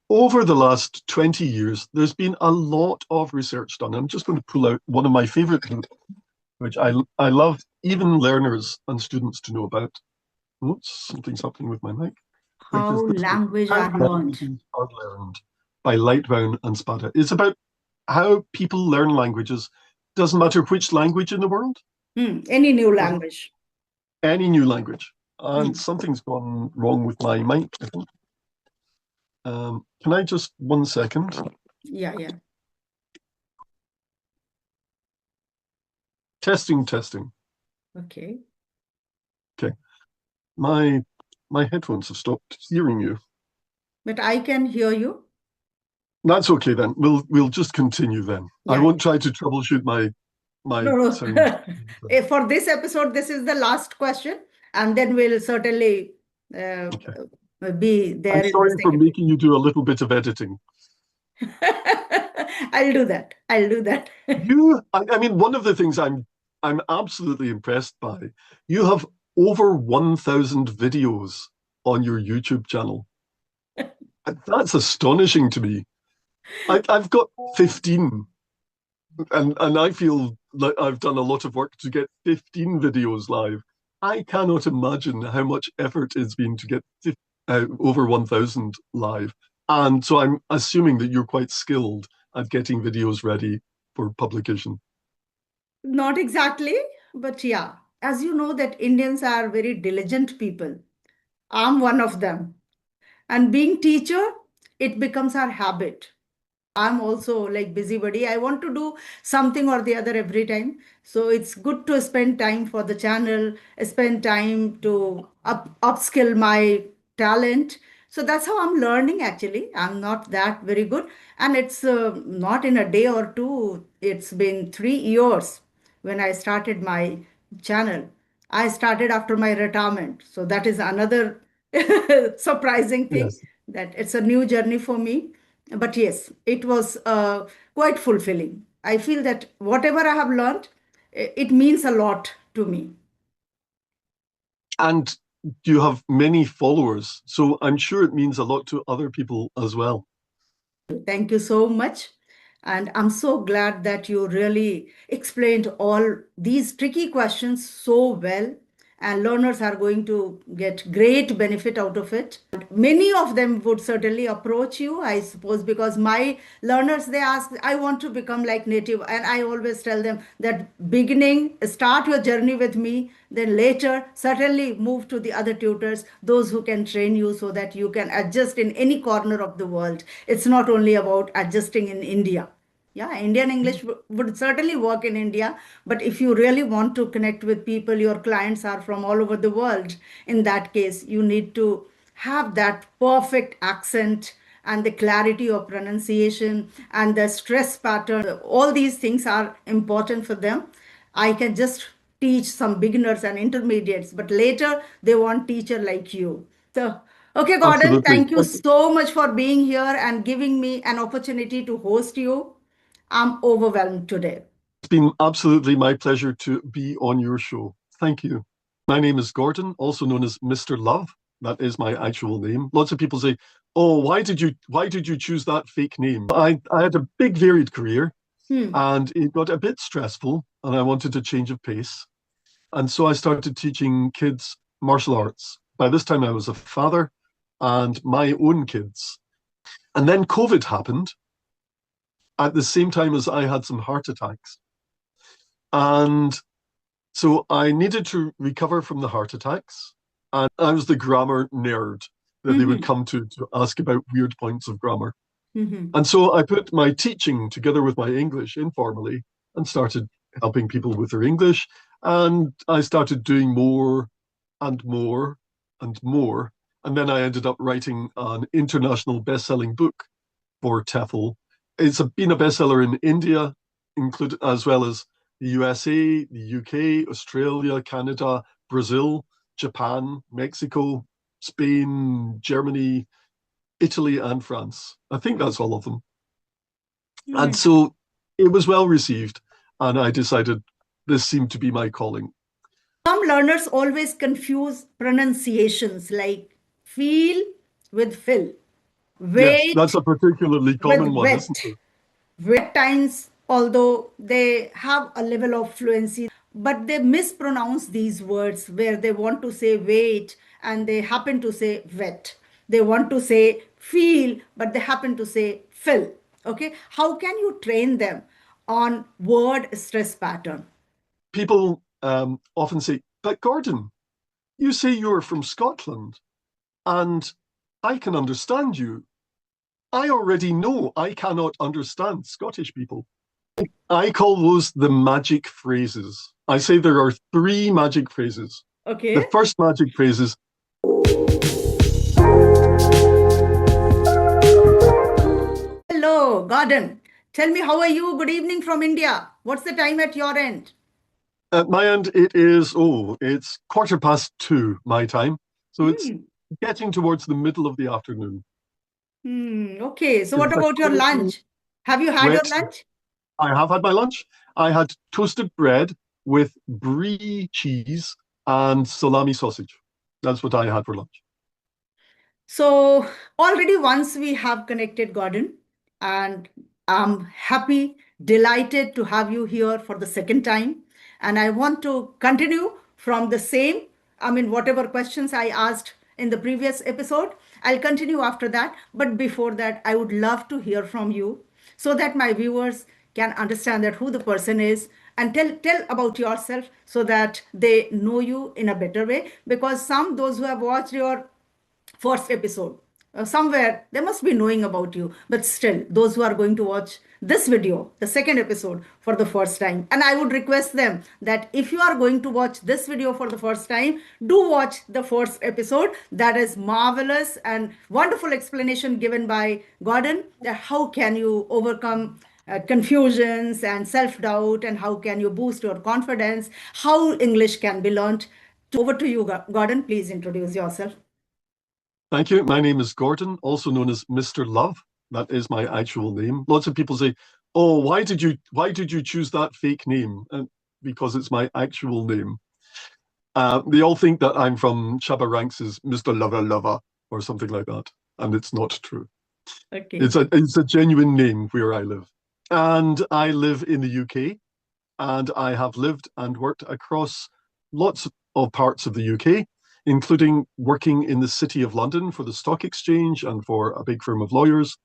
over the last 20 years, there's been a lot of research done. I'm just going to pull out one of my favorite books, which I love even learners and students to know about. Oops, something's happening with my mic, which How is this book, language How are learned. Languages Are Learned by Lightbound and Spada. It's about how people learn languages. Doesn't matter which language in the world, Any new doesn't language. any new language. And Mm. something's gone wrong with my mic, I think. Can I just 1 second? Yeah, yeah. Testing, testing. Okay. Okay. My headphones have stopped hearing you. But I can hear you. That's okay then. We'll just continue then. I Yeah, won't yeah. try to troubleshoot my No, no. sound. For this episode, this is the last question, and then we'll certainly uh, Okay. be I'm there in the sorry for second video. making you do a little bit of editing. I'll do that. I'll do that. I mean, one of the things I'm absolutely impressed by, you have over 1,000 videos on your YouTube channel. That's astonishing to me. I've got 15, and I feel like I've done a lot of work to get 15 videos live. I cannot imagine how much effort it's been to get over 1,000 live. And so I'm assuming that you're quite skilled at getting videos ready for publication. Not exactly, but yeah. As you know that Indians are very diligent people. I'm one of them. And being teacher, it becomes our habit. I'm also like busybody. I want to do something or the other every time. So it's good to spend time for the channel, spend time to upskill my talent. So that's how I'm learning actually. I'm not that very good. And it's not in a day or two. It's been 3 years when I started my channel. I started after my retirement. So that is another surprising thing Yes. that it's a new journey for me. But yes, it was quite fulfilling. I feel that whatever I have learned, it means a lot to me. And you have many followers, so I'm sure it means a lot to other people as well. Thank you so much. And I'm so glad that you really explained all these tricky questions so well. And learners are going to get great benefit out of it. Many of them would certainly approach you, I suppose, because my learners, they ask, I want to become like native. And I always tell them that beginning, start your journey with me, then later, certainly move to the other tutors, those who can train you so that you can adjust in any corner of the world. It's not only about adjusting in India. Yeah, Indian English would certainly work in India, but if you really want to connect with people, your clients are from all over the world. In that case, you need to have that perfect accent and the clarity of pronunciation and the stress pattern. All these things are important for them. I can just teach some beginners and intermediates, but later they want teacher like you. So, okay, Gordon, Absolutely. thank you so much for being here and giving me an opportunity to host you. I'm overwhelmed today. It's been absolutely my pleasure to be on your show. Thank you. My name is Gordon, also known as Mr. Love. That is my actual name. Lots of people say, "Oh, why did you choose that fake name?" I had a big varied career Hmm. and it got a bit stressful and I wanted a change of pace. And so I started teaching kids martial arts. By this time I was a father and my own kids. And then COVID happened at the same time as I had some heart attacks. And so I needed to recover from the heart attacks. And I was the grammar nerd that they would Mm-hmm. come to ask about weird points of grammar. Mm-hmm. And so I put my teaching together with my English informally and started helping people with their English. And I started doing more and more and more. And then I ended up writing an international best-selling book for TEFL. It's been a bestseller in India, included as well as the USA, the UK, Australia, Canada, Brazil, Japan, Mexico, Spain, Germany, Italy, and France. I think that's all of them. And Mm. so it was well received, and I decided this seemed to be my calling. Some learners always confuse pronunciations like feel with fill, Yes, that's wait a particularly with common one, isn't wet. it? At times, although they have a level of fluency, but they mispronounce these words where they want to say wait and they happen to say wet. They want to say feel, but they happen to say fill. Okay, how can you train them on word stress pattern? People often say, but Gordon, you say you're from Scotland, and I can understand you. I already know I cannot understand Scottish people. I call those the magic phrases. I say there are three magic phrases. The Okay. first magic phrase is, Hello, Gordon. Tell me, how are you? Good evening from India. What's the time at your end? at my end, it's 2:15 my time. So it's Hmm. getting towards the middle of the afternoon. Okay. So what It's a about your cold, lunch? Have you had your wet. lunch? I have had my lunch. I had toasted bread with brie cheese and salami sausage. That's what I had for lunch. So already once we have connected, Gordon, and I'm happy, delighted to have you here for the second time. And I want to continue from the same, I mean, whatever questions I asked in the previous episode, I'll continue after that. But before that, I would love to hear from you so that my viewers can understand that who the person is and tell about yourself so that they know you in a better way, because some those who have watched your first episode somewhere they must be knowing about you, but still those who are going to watch this video, the second episode, for the first time, and I would request them that if you are going to watch this video for the first time, do watch the first episode. That is marvelous and wonderful explanation given by Gordon that how can you overcome confusions and self-doubt, and how can you boost your confidence, how English can be learned. Over to you, Gordon. Please introduce yourself. Thank you. My name is Gordon, also known as Mr. Love. That is my actual name. Lots of people say, "Oh, why did you choose that fake name?" And because it's my actual name. They all think that I'm from Shabba Ranks' Mr. Lover Lover or something like that, and it's not true. Okay. It's a genuine name where I live, and I live in the UK, and I have lived and worked across lots of parts of the UK, including working in the City of London for the Stock Exchange and for a big firm of lawyers.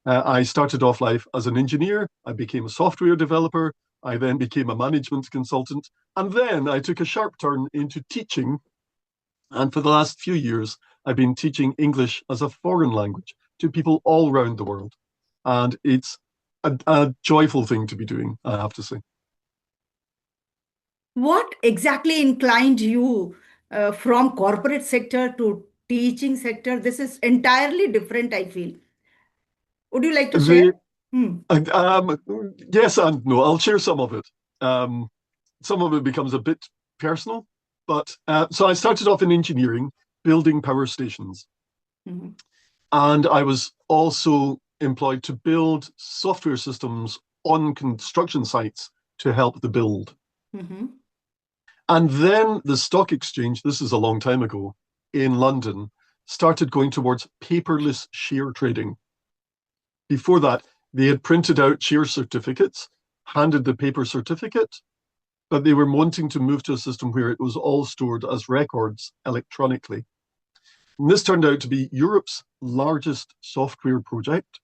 I started off life as an engineer. I became a software developer. I then became a management consultant. And then I took a sharp turn into teaching. And for the last few years, I've been teaching English as a foreign language to people all around the world. And it's a joyful thing to be doing, I have to say. What exactly inclined you from corporate sector to teaching sector? This is entirely different, I feel. Would you like to share? The Hmm. Yes and no. I'll share some of it. Um, some of it becomes a bit personal, but so I started off in engineering, building power stations, Mhm. and I was also employed to build software systems on construction sites to help the build. Mhm. And then the stock exchange, this is a long time ago, in London, started going towards paperless share trading. Before that, they had printed out share certificates, handed the paper certificate, but they were wanting to move to a system where it was all stored as records electronically. And this turned out to be Europe's largest software project.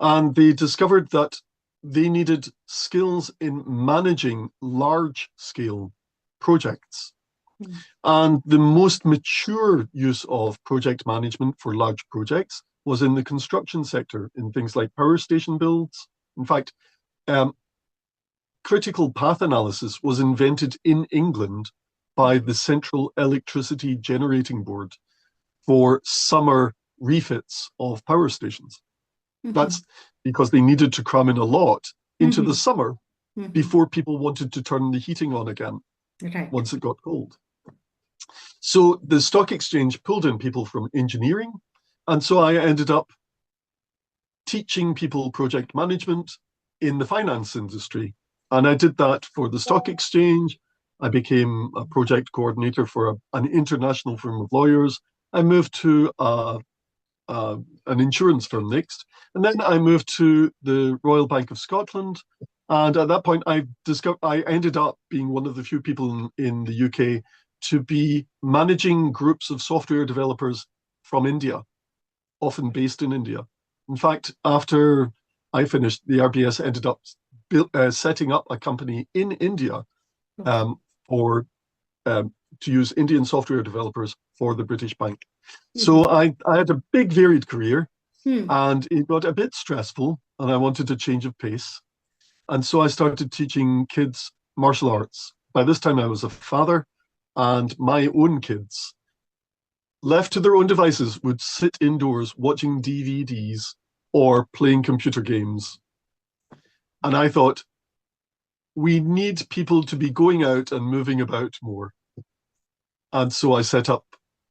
And they discovered that they needed skills in managing large scale projects. Mhm. And the most mature use of project management for large projects was in the construction sector, in things like power station builds. In fact, um, critical path analysis was invented in England by the Central Electricity Generating Board for summer refits of power stations. Mhm. That's because they needed to cram in a lot into the Mhm. summer Mhm. before people wanted to turn the heating on again Right. once it got cold. So the stock exchange pulled in people from engineering. And so I ended up teaching people project management in the finance industry. And I did that for the stock exchange. I became a project coordinator for an international firm of lawyers. I moved to an insurance firm next. And then I moved to the Royal Bank of Scotland. And at that point, I ended up being one of the few people in the UK to be managing groups of software developers from India, often based in India. In fact, after I finished, the RBS ended up setting up a company in India Okay. um, for to use Indian software developers for the British Bank. So Mhm. I had a big varied career, Hmm. and it got a bit stressful, and I wanted a change of pace. And so I started teaching kids martial arts. By this time, I was a father, and my own kids, left to their own devices, would sit indoors watching DVDs or playing computer games. And I thought, we need people to be going out and moving about more. And so I set up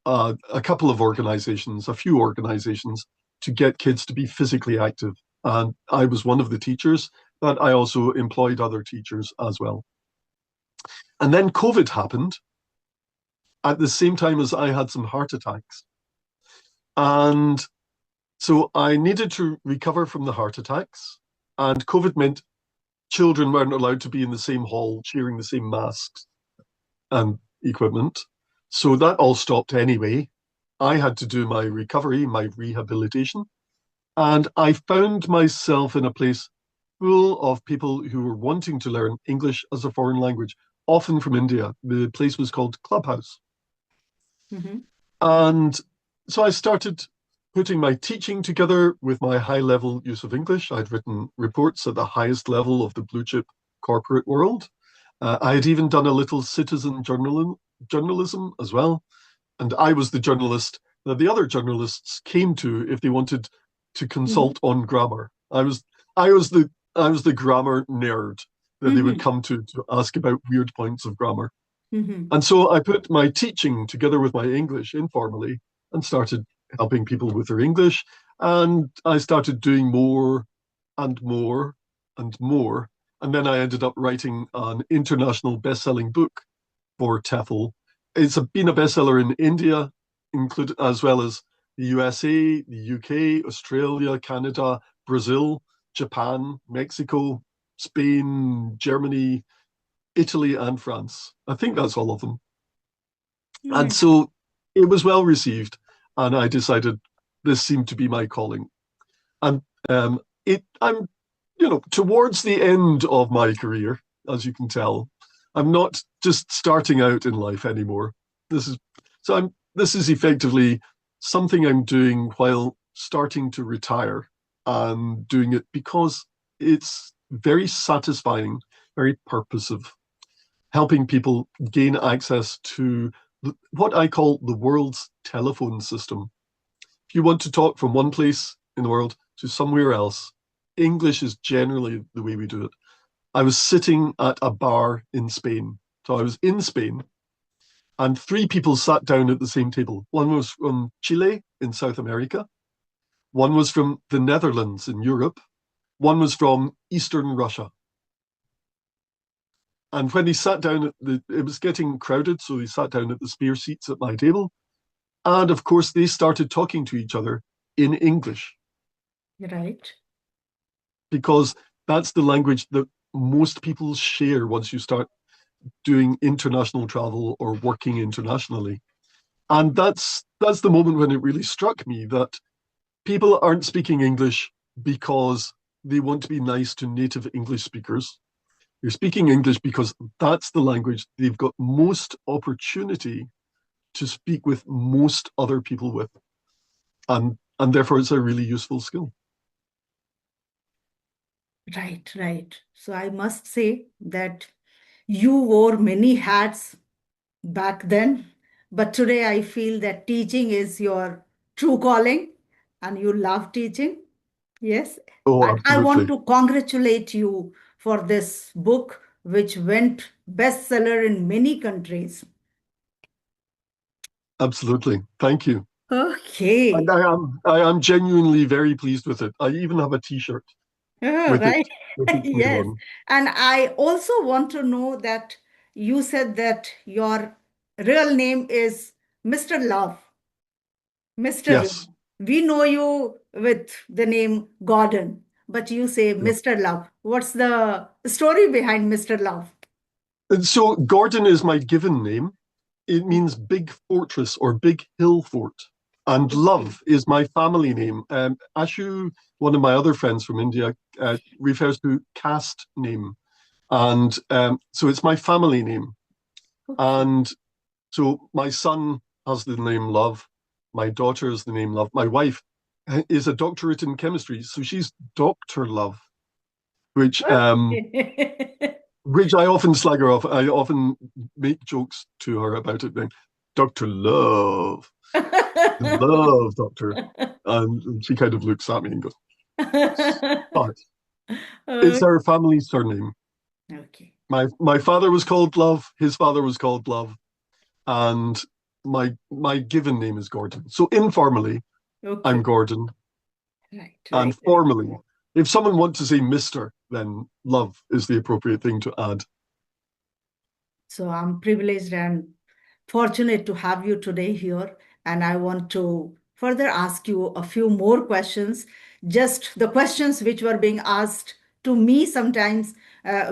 a couple of organizations, a few organizations, to get kids to be physically active. And I was one of the teachers, but I also employed other teachers as well. And then COVID happened at the same time as I had some heart attacks. And so I needed to recover from the heart attacks. And COVID meant children weren't allowed to be in the same hall, sharing the same masks and equipment. So that all stopped anyway. I had to do my recovery, my rehabilitation. And I found myself in a place full of people who were wanting to learn English as a foreign language, often from India. The place was called Clubhouse. Mhm. And so I started putting my teaching together with my high level use of English. I'd written reports at the highest level of the blue chip corporate world. I had even done a little citizen journalism as well. And I was the journalist that the other journalists came to if they wanted to Mhm. consult on grammar. I was the grammar nerd that they would Mhm. come to ask about weird points of grammar. Mhm. And so I put my teaching together with my English informally and started helping people with their English. And I started doing more and more and more. And then I ended up writing an international best-selling book for TEFL. Been a bestseller in India, included as well as the USA, the UK, Australia, Canada, Brazil, Japan, Mexico, Spain, Germany, Italy, and France. I think that's all of them. And Right. so it was well received, and I decided this seemed to be my calling. And I'm, towards the end of my career, as you can tell. I'm not just starting out in life anymore. This is so I'm. This is effectively something I'm doing while starting to retire. And doing it because it's very satisfying, very purposive, helping people gain access to what I call the world's telephone system. If you want to talk from one place in the world to somewhere else, English is generally the way we do it. I was sitting at a bar in Spain. So I was in Spain, and three people sat down at the same table. One was from Chile in South America, one was from the Netherlands in Europe, one was from Eastern Russia. And when they sat down it was getting crowded, so they sat down at the spare seats at my table. And of course, they started talking to each other in English Right. because that's the language that most people share once you start doing international travel or working internationally. And that's the moment when it really struck me that people aren't speaking English because they want to be nice to native English speakers. You're speaking English because that's the language they've got most opportunity to speak with most other people with. And therefore it's a really useful skill. Right. Right. So I must say that you wore many hats back then, but today I feel that teaching is your true calling and you love teaching. Yes. Oh, And I want absolutely. to congratulate you for this book, which went bestseller in many countries. Absolutely. Thank you. And Okay. I am genuinely very pleased with it. I even have a t-shirt Oh, with it right. with its name Yes. on. And I also want to know that you said that your real name is Mr. Love. Mr. Love. Yes. We know you with the name Gordon, but you say Yeah. Mr. Love. What's the story behind Mr. Love? And so Gordon is my given name. It means big fortress or big hill fort. And Okay. Love is my family name. Ashu, one of my other friends from India, refers to caste name. And so it's my family name. Okay. And so my son has the name Love. My daughter has the name Love. My wife is a doctorate in chemistry. So she's Dr. Love, which um, Okay. which I often slag her off. I often make jokes to her about it, being Dr. Love, love, Doctor. And she kind of looks at me and goes, but it's Okay. our family surname. My father was called Love, his father was called Love, and my given name is Gordon. So informally, I'm Okay. Gordon. Right, And right, right. formally, if someone wants to say Mr., then love is the appropriate thing to add. So I'm privileged and fortunate to have you today here. And I want to further ask you a few more questions, just the questions which were being asked to me sometimes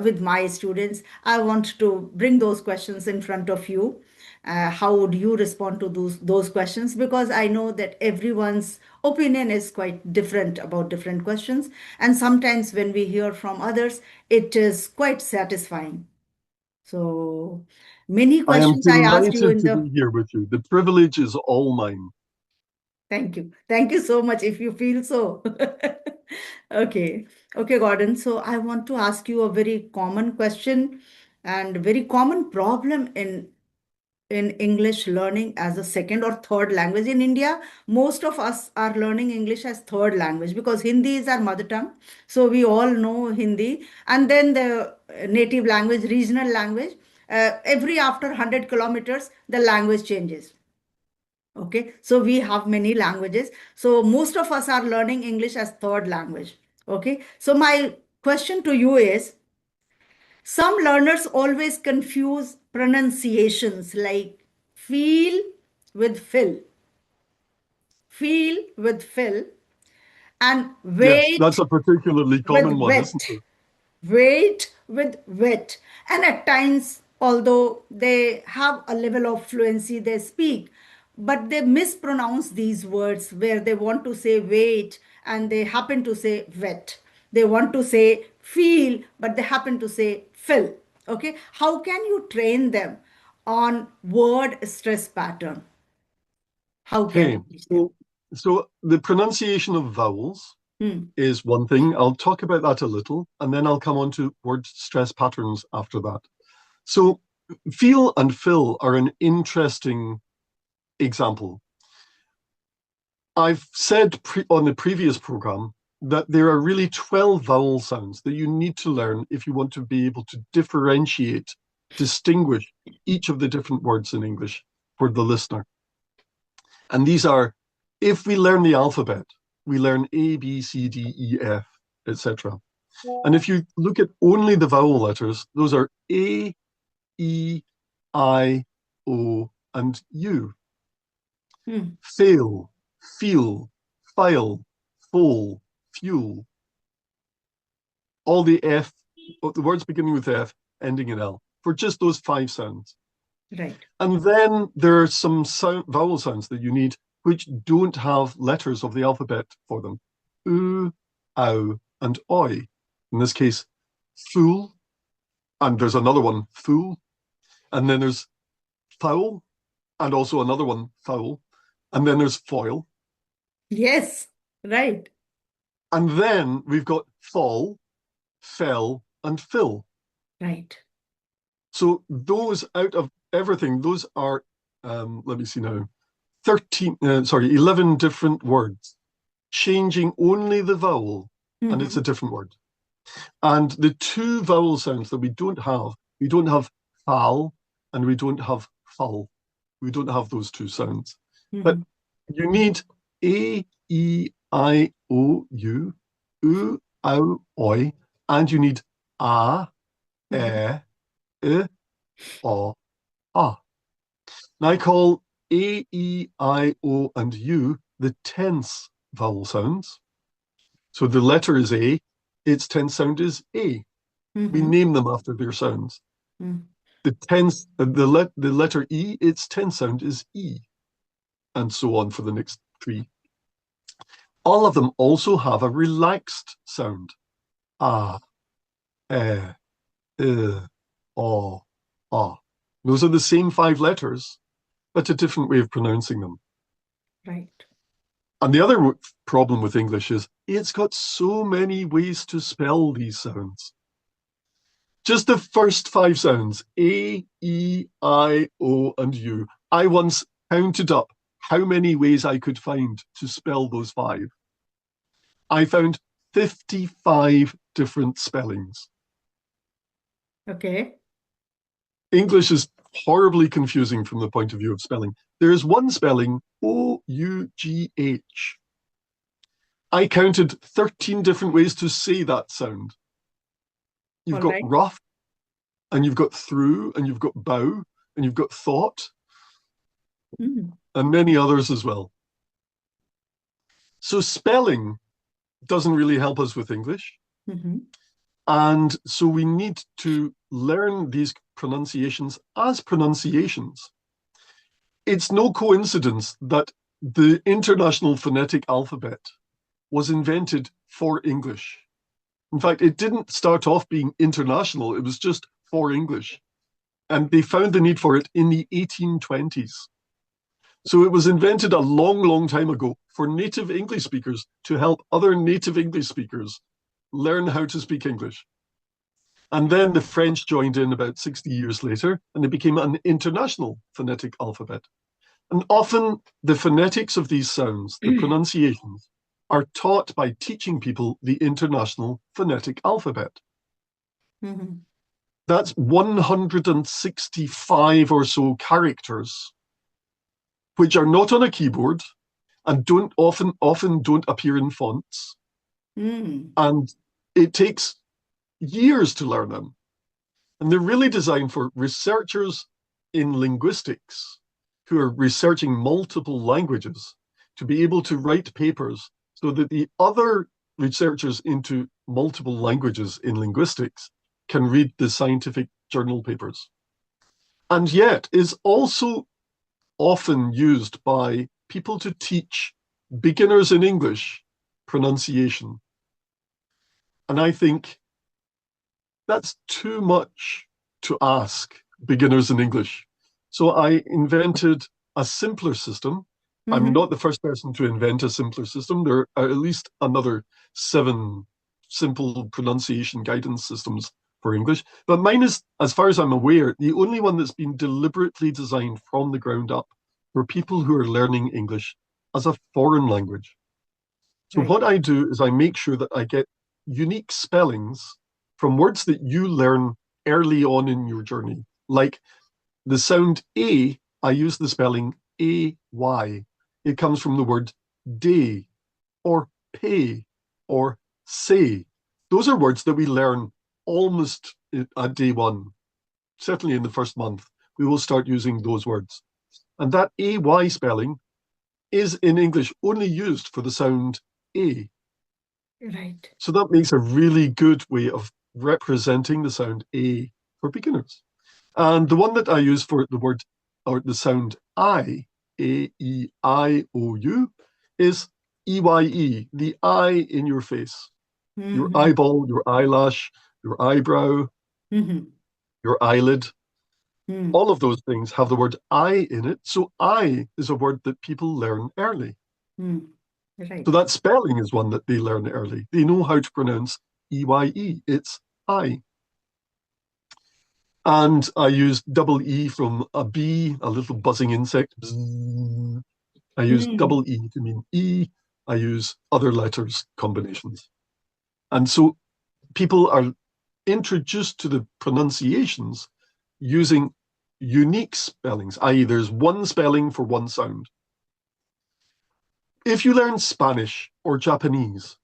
with my students. I want to bring those questions in front of you. How would you respond to those questions? Because I know that everyone's opinion is quite different about different questions. And sometimes when we hear from others, it is quite satisfying. So many I am questions I asked you delighted in to the. be here with you. The privilege is all mine. Thank you. Thank you so much if you feel so. Okay. Okay, Gordon. So I want to ask you a very common question and very common problem in English learning as a second or third language in India. Most of us are learning English as third language because Hindi is our mother tongue. So we all know Hindi. And then the native language, regional language, every after 100 kilometers, the language changes. Okay. So we have many languages. So most of us are learning English as third language. Okay. So my question to you is, some learners always confuse pronunciations like feel with fill, feel with fill, and Yes, that's wait a particularly with common one, isn't wet, it? wait with wet. And at times, although they have a level of fluency, they speak, but they mispronounce these words where they want to say wait and they happen to say wet. They want to say feel, but they happen to say fill. Okay. How can you train them on word stress pattern? How can Okay, you teach them? so the pronunciation of vowels Hmm. is one thing. I'll talk about that a little, and then I'll come on to word stress patterns after that. So feel and fill are an interesting example. I've said on the previous program that there are really 12 vowel sounds that you need to learn if you want to be able to differentiate, distinguish each of the different words in English for the listener. And these are, if we learn the alphabet, we learn A, B, C, D, E, F, etc. And if you look at only the vowel letters, those are A, E, I, O, and U. Hmm. Fail, feel, file, foal, fuel. All the F, the words beginning with F, ending in L, for just those 5 sounds. Right. And then there are some vowel sounds that you need which don't have letters of the alphabet for them. Oo, ow, and oi. In this case, fool, and there's another one, fool, and then there's foul, and also another one, foul, and then there's foil, Yes. Right. and then we've got fall, fell, and fill. Right. So those out of everything, those are, let me see now, 11 different words, changing only the vowel, and it's Mm-hmm. a different word. And the two vowel sounds that we don't have fal and we don't have ful. We don't have those two sounds. But Mm-hmm. you need A, E, I, O, U, U, ow, oi, and you need a, Mm-hmm. I, o, ah. And I call A, E, I, O, and U the tense vowel sounds. So the letter is A, its tense sound is A. We Mm-hmm. name them after their sounds. The letter E, its tense sound is E, and so on for the next 3. All of them also have a relaxed sound. Ah, eh, o, ah. Those are the same 5 letters, but a different way of pronouncing them. Right. And the other problem with English is it's got so many ways to spell these sounds. Just the first 5 sounds, A, E, I, O, and U. I once counted up how many ways I could find to spell those 5. I found 55 different spellings. Okay. English is horribly confusing from the point of view of spelling. There is one spelling, O-U-G-H. I counted 13 different ways to say that sound. You've All got right. rough, and you've got through, and you've got bow, and you've got thought, Mm. and many others as well. So spelling doesn't really help us with English. Mm-hmm. And so we need to learn these pronunciations as pronunciations. It's no coincidence that the International Phonetic Alphabet was invented for English. In fact, it didn't start off being international, it was just for English. And they found the need for it in the 1820s. So it was invented a long, long time ago for native English speakers to help other native English speakers learn how to speak English. And then the French joined in about 60 years later, and it became an international phonetic alphabet. And often the phonetics of these sounds, the pronunciations, are taught by teaching people the international phonetic alphabet. Mm-hmm. That's 165 or so characters, which are not on a keyboard and don't often don't appear in fonts. Mm. And it takes years to learn them. And they're really designed for researchers in linguistics who are researching multiple languages to be able to write papers so that the other researchers into multiple languages in linguistics can read the scientific journal papers. And yet is also often used by people to teach beginners in English pronunciation. And I think that's too much to ask beginners in English. So I invented a simpler system. I'm Mm-hmm. not the first person to invent a simpler system. There are at least another 7 simple pronunciation guidance systems for English. But mine is, as far as I'm aware, the only one that's been deliberately designed from the ground up for people who are learning English as a foreign language. So Right. what I do is I make sure that I get unique spellings from words that you learn early on in your journey. Like the sound A, I use the spelling A-Y. It comes from the word day or pay or say. Those are words that we learn almost at day one. Certainly in the first month, we will start using those words. And that A-Y spelling is in English only used for the sound A. Right. So that makes a really good way of representing the sound A for beginners. And the one that I use for the word or the sound I, A-E-I-O-U, is E-Y-E, the eye in your face. Your Mm-hmm. eyeball, your eyelash, your eyebrow, Mm-hmm. your eyelid, Mm. all of those things have the word I in it. So I is a word that people learn early. Mm. So Right. that spelling is one that they learn early. They know how to pronounce E-Y-E. It's I. And I use double E from a bee, a little buzzing insect. Bzzz. I use Mm. double E to mean E. I use other letters combinations. And so people are introduced to the pronunciations using unique spellings, i.e., there's one spelling for one sound. If you learn Spanish or Japanese,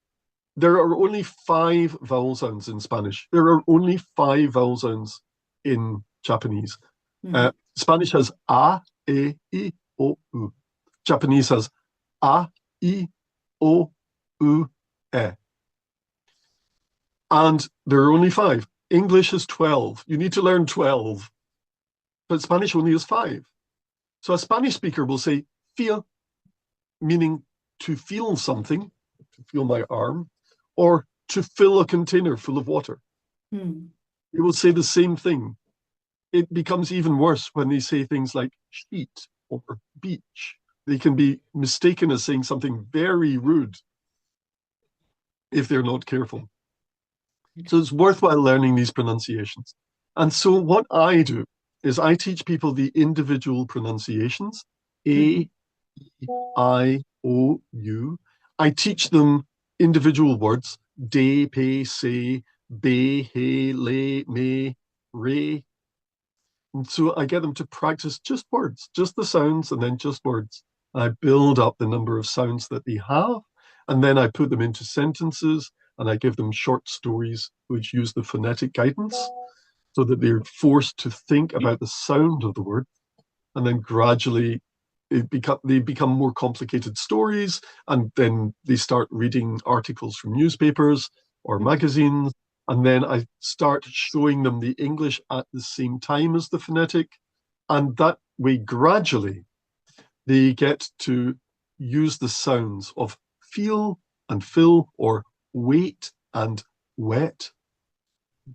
there are only 5 vowel sounds in Spanish. There are only 5 vowel sounds in Japanese. Mm-hmm. Spanish has a, e, I, o, u. Japanese has a, I, o, u, e. And there are only 5. English has 12. You need to learn 12. But Spanish only has 5. So a Spanish speaker will say feel, meaning to feel something, to feel my arm, or to fill a container full of water. Mm. They will say the same thing. It becomes even worse when they say things like sheet or beach. They can be mistaken as saying something very rude if they're not careful. So it's worthwhile learning these pronunciations. And so what I do is I teach people the individual pronunciations, Mm-hmm. A, I, O, U. I teach them individual words, de, pe, se, be, he, le, me, re. And so I get them to practice just words, just the sounds, and then just words. I build up the number of sounds that they have, and then I put them into sentences, and I give them short stories which use the phonetic guidance so that they're forced to think about the sound of the word, and then gradually they become more complicated stories, and then they start reading articles from newspapers or magazines, and then I start showing them the English at the same time as the phonetic, and that way gradually they get to use the sounds of feel and fill, or wait and wet,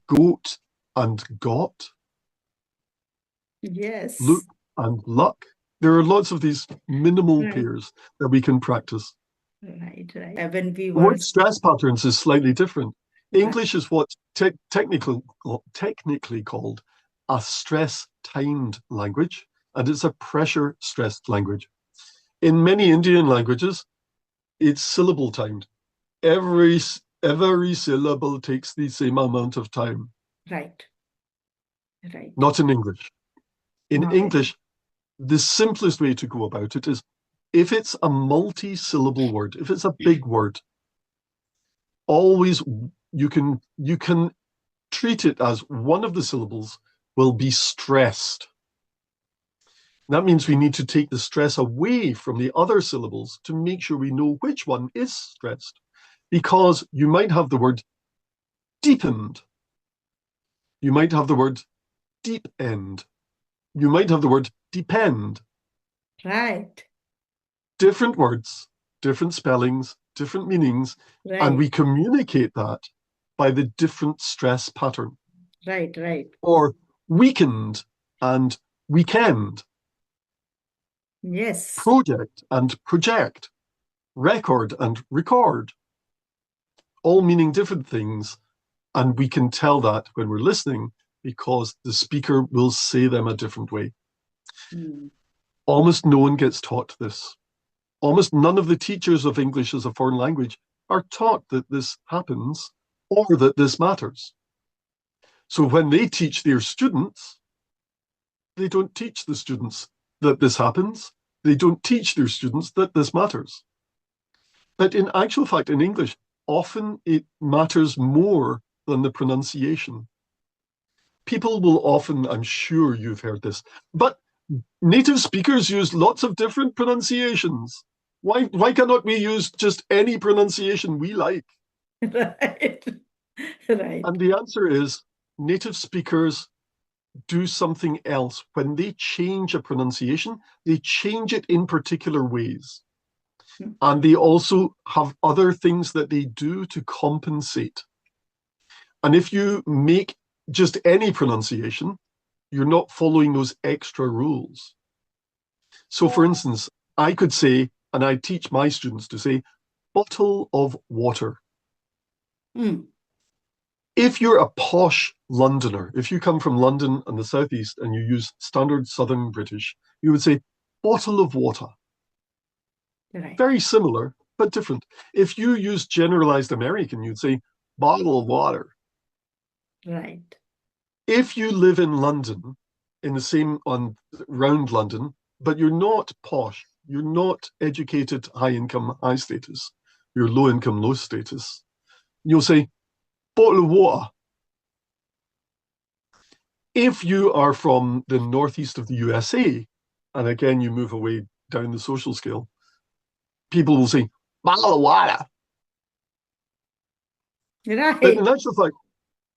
goat and got, look Yes. and luck. There are lots of these minimal Right. pairs that we can practice. Right. Right. When we The were word stress patterns is slightly different. right. English is what's technically called a stress-timed language, and it's a pressure-stressed language. In many Indian languages, it's syllable timed. Every syllable takes the same amount of time. Right. Right. Not in English. In Not in. English, the simplest way to go about it is, if it's a multi-syllable word, if it's a big word, always you can treat it as one of the syllables will be stressed. That means we need to take the stress away from the other syllables to make sure we know which one is stressed. Because you might have the word deepened, you might have the word deep end, you might have the word depend. Right. Different words, different spellings, different meanings, and Right. we communicate that by the different stress pattern. Right. Right. Or weakened and weekend, Yes. project and project, record and record, all meaning different things. And we can tell that when we're listening because the speaker will say them a different way. Mm. Almost no one gets taught this. Almost none of the teachers of English as a foreign language are taught that this happens or that this matters. So when they teach their students, they don't teach the students that this happens. They don't teach their students that this matters. But in actual fact, in English, often it matters more than the pronunciation. People will often, I'm sure you've heard this, but native speakers use lots of different pronunciations. Why cannot we use just any pronunciation we like? Right. Right. And the answer is native speakers do something else. When they change a pronunciation, they change it in particular ways. And they also have other things that they do to compensate. And if you make just any pronunciation, you're not following those extra rules. So, for instance, I could say, and I teach my students to say, bottle of water. Mm. If you're a posh Londoner, if you come from London and the Southeast and you use standard Southern British, you would say bottle of water. Right. Very similar, but different. If you use generalized American, you'd say bottle of water. Right. If you live in London, in the same on round London, but you're not posh, you're not educated, high income, high status, you're low income, low status, you'll say bottle of water. If you are from the northeast of the USA, and again you move away down the social scale, people will say bottle of water. But in Right. actual fact,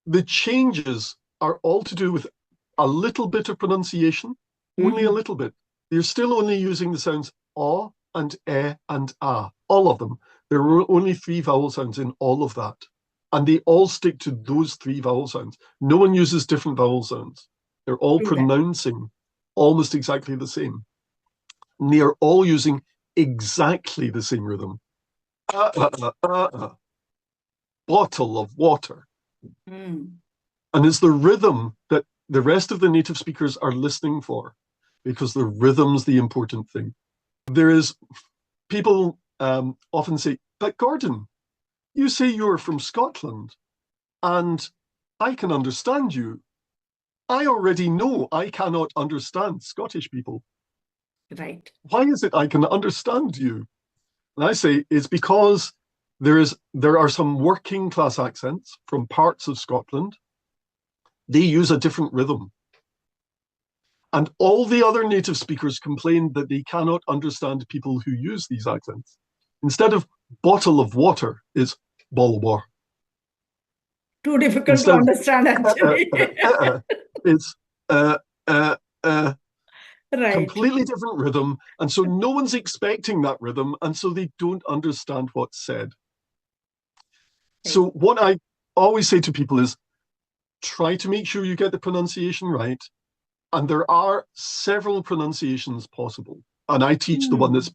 the changes are all to do with a little bit of pronunciation, only a Mhm. little bit. You're still only using the sounds a and e and a, all of them. There are only three vowel sounds in all of that. And they all stick to those three vowel sounds. No one uses different vowel sounds. They're all True that. pronouncing almost exactly the same. And they are all using exactly the same rhythm. Bottle of water. Mm. And it's the rhythm that the rest of the native speakers are listening for, because the rhythm's the important thing. There is, people often say, but Gordon, you say you're from Scotland and I can understand you. I already know I cannot understand Scottish people. Right. Why is it I can understand you? And I say it's because there are some working class accents from parts of Scotland. They use a different rhythm. And all the other native speakers complain that they cannot understand people who use these accents. Instead of bottle of water, it's bottle of water. Too difficult to Instead of understand, actually. it's uh, uh, uh, Right. completely different rhythm. And so no one's expecting that rhythm. And so they don't understand what's said. Right. So what I always say to people is try to make sure you get the pronunciation right. And there are several pronunciations possible. And I teach the one that's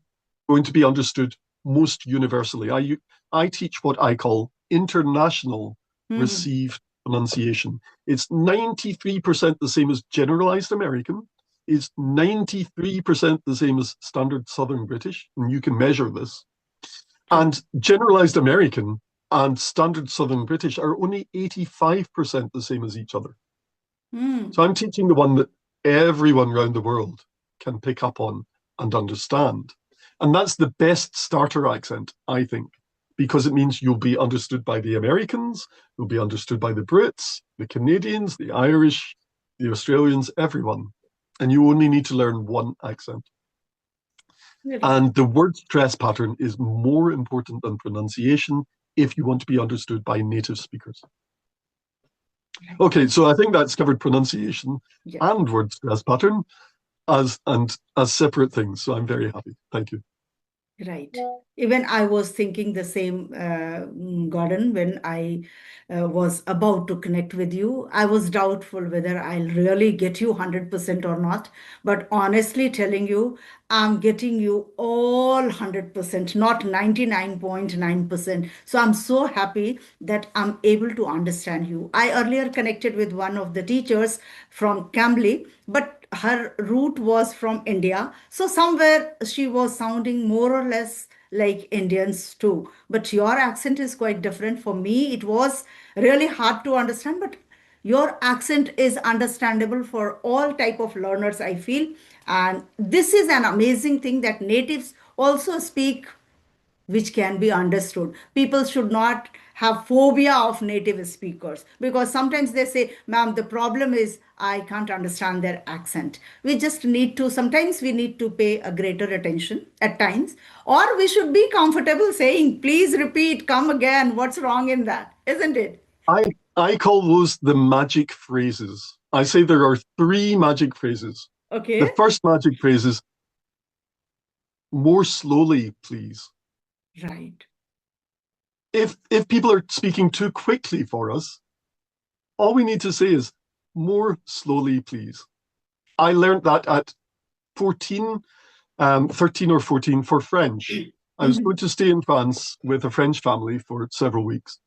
going to be understood most universally. I teach what I call international received pronunciation. It's 93% the same as generalized American. It's 93% the same as standard Southern British, and you can measure this. And generalized American and standard Southern British are only 85% the same as each other. So I'm teaching the one that everyone around the world can pick up on and understand. And that's the best starter accent, I think, because it means you'll be understood by the Americans, you'll be understood by the Brits, the Canadians, the Irish, the Australians, everyone. And you only need to learn one accent. Really? And the word stress pattern is more important than pronunciation if you want to be understood by native speakers. Okay, so I think that's covered pronunciation and word stress pattern as separate things. So I'm very happy. Thank you. Right. Even I was thinking the same, Gordon, when I was about to connect with you. I was doubtful whether I'll really get you 100% or not. But honestly telling you, I'm getting you all 100%, not 99.9%. So I'm so happy that I'm able to understand you. I earlier connected with one of the teachers from Cambly, but her root was from India. So somewhere she was sounding more or less like Indians too. But your accent is quite different. For me, it was really hard to understand, but your accent is understandable for all type of learners, I feel. And this is an amazing thing that natives also speak which can be understood. People should not have phobia of native speakers because sometimes they say, ma'am, the problem is I can't understand their accent. We just need to, sometimes we need to pay a greater attention at times, or we should be comfortable saying, please repeat, come again. What's wrong in that? Isn't it? I call those the magic phrases. I say there are 3 magic phrases. The Okay. first magic phrase is more slowly, please. Right. If people are speaking too quickly for us, all we need to say is more slowly, please. I learned that at 14, 13 or 14 for French. I was going to stay in France with a French family for several weeks.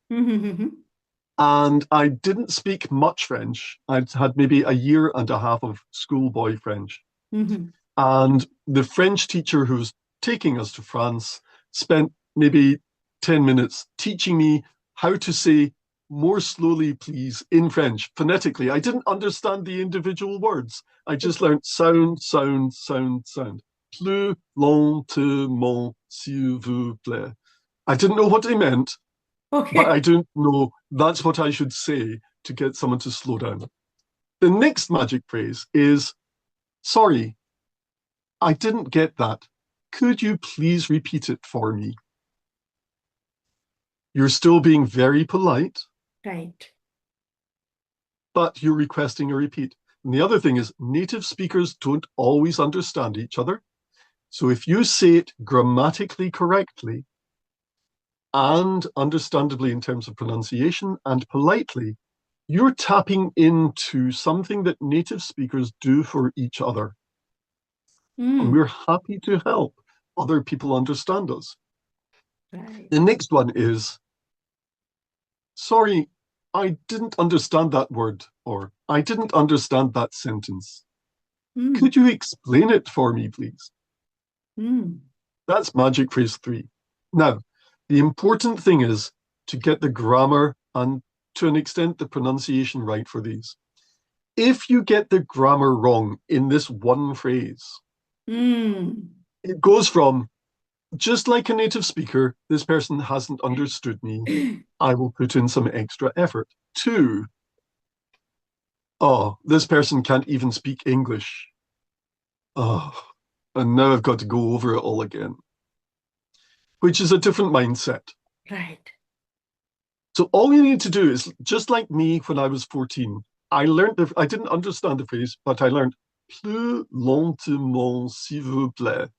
And I didn't speak much French. I'd had maybe a year and a half of schoolboy French. And the French teacher who was taking us to France spent maybe 10 minutes teaching me how to say more slowly, please, in French, phonetically. I didn't understand the individual words. I just learned sound, sound, sound, sound. Plus lentement, s'il vous plaît. I didn't know what they meant, but I don't know that's what I should say to get someone to slow down. The next magic phrase is, sorry, I didn't get that. Could you please repeat it for me? You're still being very polite. Right. But you're requesting a repeat. And the other thing is native speakers don't always understand each other. So if you say it grammatically correctly and understandably in terms of pronunciation and politely, you're tapping into something that native speakers do for each other. And we're happy to help other people understand us. Right. The next one is, sorry, I didn't understand that word, or I didn't understand that sentence. Could you explain it for me, please? That's magic phrase 3. Now, the important thing is to get the grammar and to an extent the pronunciation right for these. if you get the grammar wrong in this one phrase, it goes from just like a native speaker, this person hasn't understood me, I will put in some extra effort, to, oh, this person can't even speak English. Oh, and now I've got to go over it all again, which is a different mindset. Right. So all you need to do is, just like me when I was 14, I didn't understand the phrase, but I learned plus lentement, s'il vous plaît.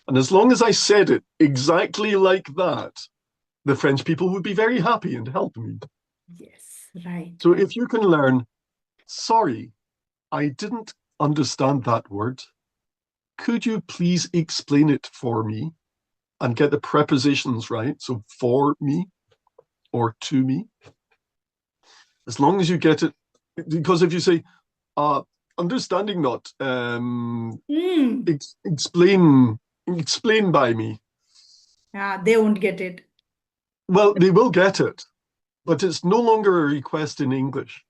And as long as I said it exactly like that, the French people would be very happy and help me. Yes, right, So right. if you can learn, sorry, I didn't understand that word. Could you please explain it for me and get the prepositions right? So for me or to me. As long as you get it, because if you say, uh, understanding not, explain by me. Yeah, they won't get it. Well, they will get it, but it's no longer a request in English.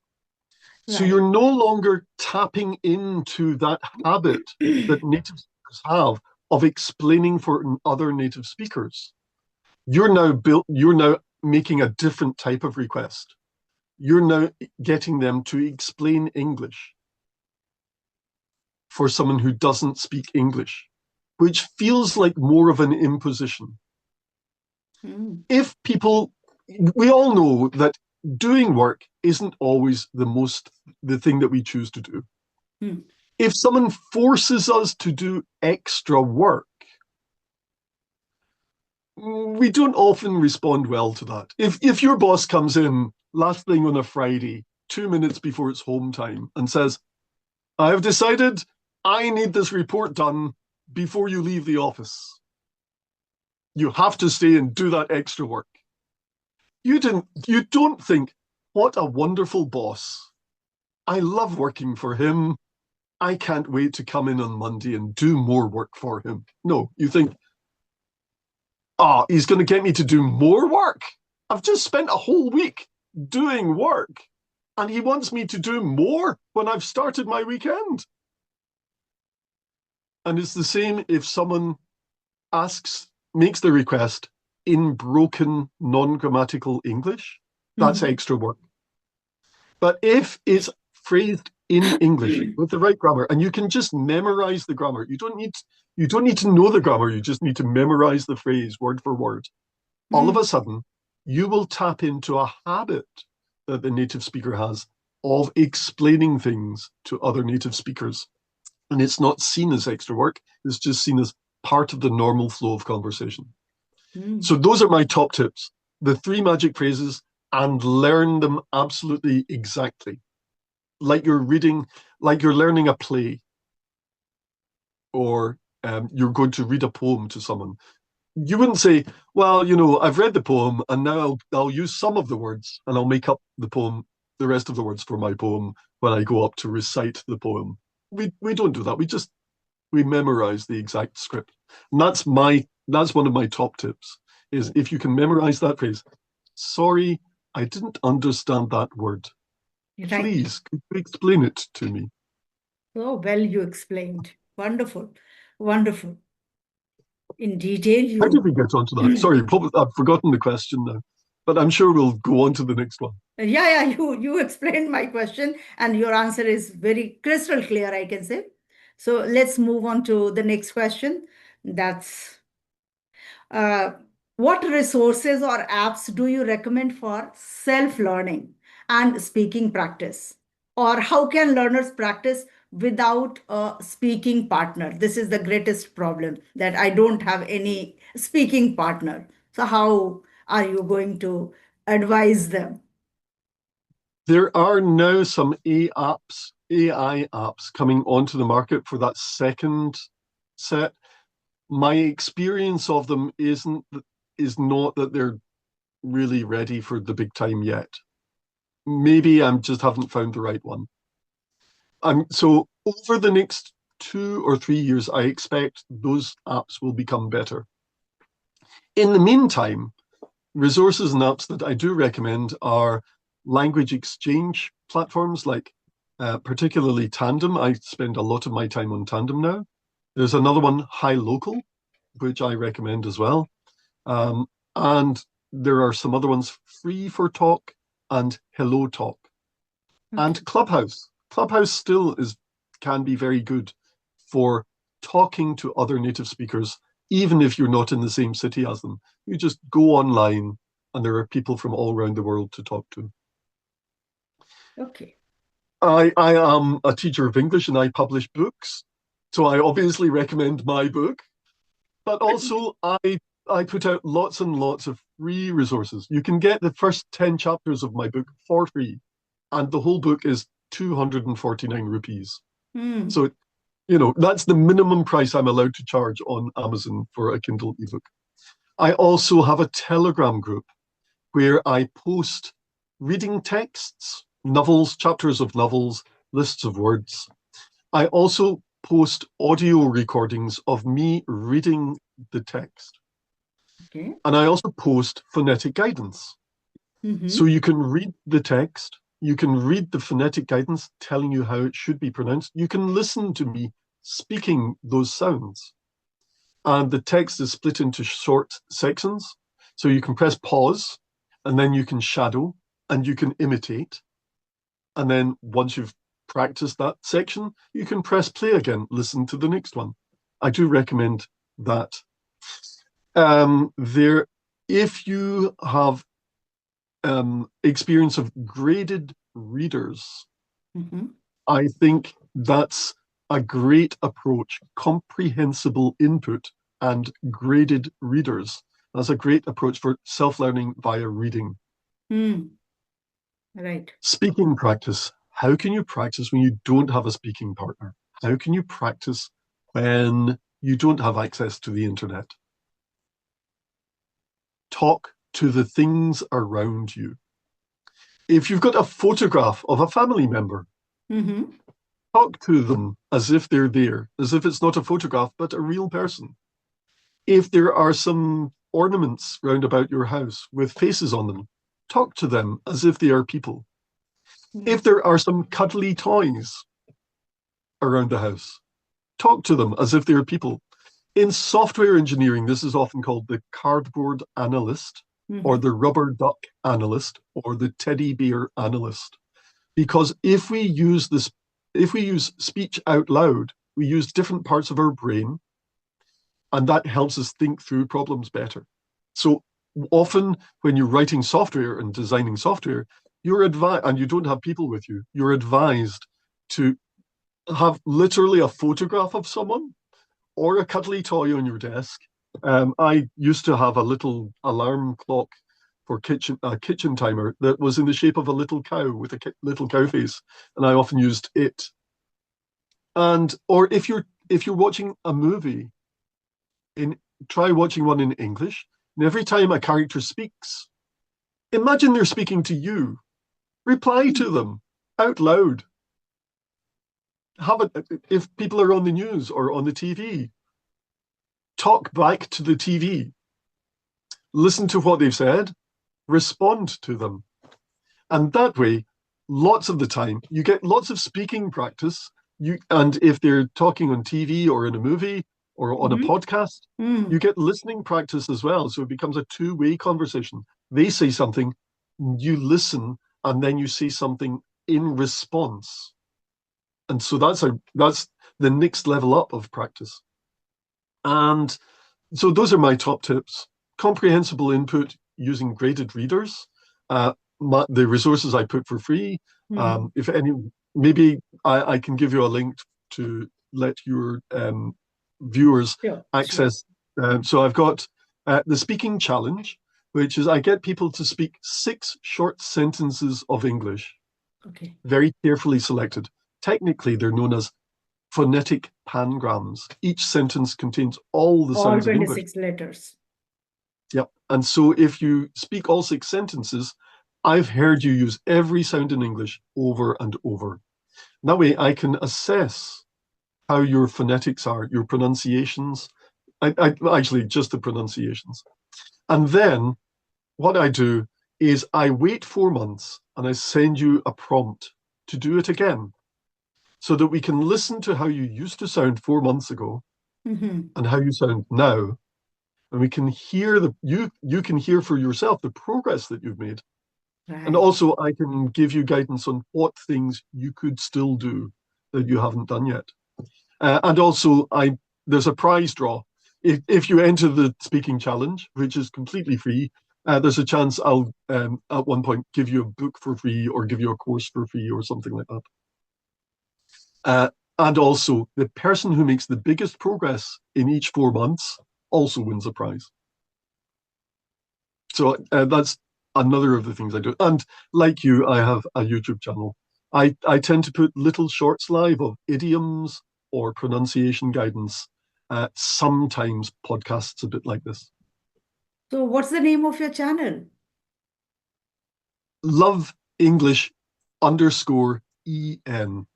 So Right. you're no longer tapping into that habit that native speakers have of explaining for other native speakers. You're now making a different type of request. You're now getting them to explain English for someone who doesn't speak English, which feels like more of an imposition. If people, we all know that doing work isn't always the thing that we choose to do. If someone forces us to do extra work, we don't often respond well to that. If your boss comes in last thing on a Friday, 2 minutes before it's home time, and says, I've decided I need this report done before you leave the office. You have to stay and do that extra work. You don't think, what a wonderful boss. I love working for him. I can't wait to come in on Monday and do more work for him. No, you think, he's going to get me to do more work. I've just spent a whole week doing work, and he wants me to do more when I've started my weekend. And it's the same if someone makes the request in broken, non-grammatical English. That's extra work. But if it's phrased in English with the right grammar, and you can just memorize the grammar, you don't need to know the grammar, you just need to memorize the phrase word for word. All of a sudden, you will tap into a habit that the native speaker has of explaining things to other native speakers. And it's not seen as extra work, it's just seen as part of the normal flow of conversation. So those are my top tips. The 3 magic phrases, and learn them absolutely exactly. Like you're learning a play, or you're going to read a poem to someone. You wouldn't say, well, I've read the poem and now I'll use some of the words and I'll make up the rest of the words for my poem when I go up to recite the poem. We don't do that. We memorize the exact script. And that's one of my top tips, is if you can memorize that phrase. Sorry, I didn't understand that word. Right. Please, could you explain it to me? Oh, well, you explained. Wonderful. Wonderful. In detail, How did you. we get onto that? Sorry, I've forgotten the question now, but I'm sure we'll go on to the next one. Yeah, you explained my question, and your answer is very crystal clear, I can say. So let's move on to the next question. That's uh, what resources or apps do you recommend for self-learning and speaking practice? Or how can learners practice without a speaking partner? This is the greatest problem, that I don't have any speaking partner. So how are you going to advise them? There are now some AI apps coming onto the market for that second set. My experience of them is not that they're really ready for the big time yet. Maybe I just haven't found the right one. So over the next 2 or 3 years, I expect those apps will become better. In the meantime, resources and apps that I do recommend are language exchange platforms like particularly Tandem. I spend a lot of my time on Tandem now. There's another one, High Local, which I recommend as well. And there are some other ones, Free for Talk and Hello Talk. Okay. And Clubhouse. Clubhouse still can be very good for talking to other native speakers, even if you're not in the same city as them. You just go online and there are people from all around the world to talk to. Okay. I am a teacher of English and I publish books. So I obviously recommend my book, but also I put out lots and lots of free resources. You can get the first 10 chapters of my book for free, and the whole book is 249 rupees. Mm. So, that's the minimum price I'm allowed to charge on Amazon for a Kindle ebook. I also have a Telegram group where I post reading texts, novels, chapters of novels, lists of words. I also post audio recordings of me reading the text. Okay. And I also post phonetic guidance. So Mm-hmm. you can read the text, you can read the phonetic guidance telling you how it should be pronounced. You can listen to me speaking those sounds. And the text is split into short sections. So you can press pause, and then you can shadow, and you can imitate. And then once you've practiced that section, you can press play again, listen to the next one. I do recommend that. There, if you have experience of graded readers, Mm-hmm. I think that's a great approach. Comprehensible input and graded readers. That's a great approach for self-learning via reading. Mm. Right. Speaking practice. How can you practice when you don't have a speaking partner? How can you practice when you don't have access to the internet? Talk to the things around you. If you've got a photograph of a family member, Mm-hmm. talk to them as if they're there, as if it's not a photograph, but a real person. If there are some ornaments round about your house with faces on them, talk to them as if they are people. Mm. If there are some cuddly toys around the house, talk to them as if they're people. In software engineering, this is often called the cardboard analyst or Mm-hmm. the rubber duck analyst or the teddy bear analyst. Because if we use speech out loud, we use different parts of our brain, and that helps us think through problems better. So often when you're writing software and designing software, you're advised, and you don't have people with you, you're advised to have literally a photograph of someone or a cuddly toy on your desk. I used to have a little alarm clock for a kitchen timer that was in the shape of a little cow with a little cow face, and I often used it. And or if you're watching a movie, in try watching one in English, and every time a character speaks, imagine they're speaking to you. Reply to them out loud. Have it if people are on the news or on the TV. Talk back to the TV. Listen to what they've said. Respond to them. And that way, lots of the time, you get lots of speaking practice. And if they're talking on TV or in a movie or on a Mm-hmm. podcast, you Mm. get listening practice as well. So it becomes a two-way conversation. They say something, you listen, and then you say something in response. And so that's the next level up of practice. And so those are my top tips. Comprehensible input using graded readers, the resources I put for free. Mm. If any, maybe I can give you a link to let your viewers Sure. Sure. access. So I've got the speaking challenge, which is I get people to speak 6 short sentences of English, Okay. very carefully selected. Technically, they're known as phonetic pangrams. Each sentence contains all the All sounds of English. 26 letters. Yep. And so if you speak all 6 sentences, I've heard you use every sound in English over and over. That way I can assess how your phonetics are, your pronunciations. Actually, just the pronunciations. And then what I do is I wait 4 months and I send you a prompt to do it again. so that we can listen to how you used to sound 4 months ago Hmm. and how you sound now. And we can hear you can hear for yourself the progress that you've made. And Right. also I can give you guidance on what things you could still do that you haven't done yet. And also I there's a prize draw. If you enter the speaking challenge, which is completely free, there's a chance I'll at one point give you a book for free or give you a course for free or something like that. Uh, and also, the person who makes the biggest progress in each 4 months also wins a prize. So that's another of the things I do. And like you, I have a YouTube channel. I tend to put little shorts live of idioms or pronunciation guidance, sometimes podcasts a bit like this. So what's the name of your channel? Love English underscore EN.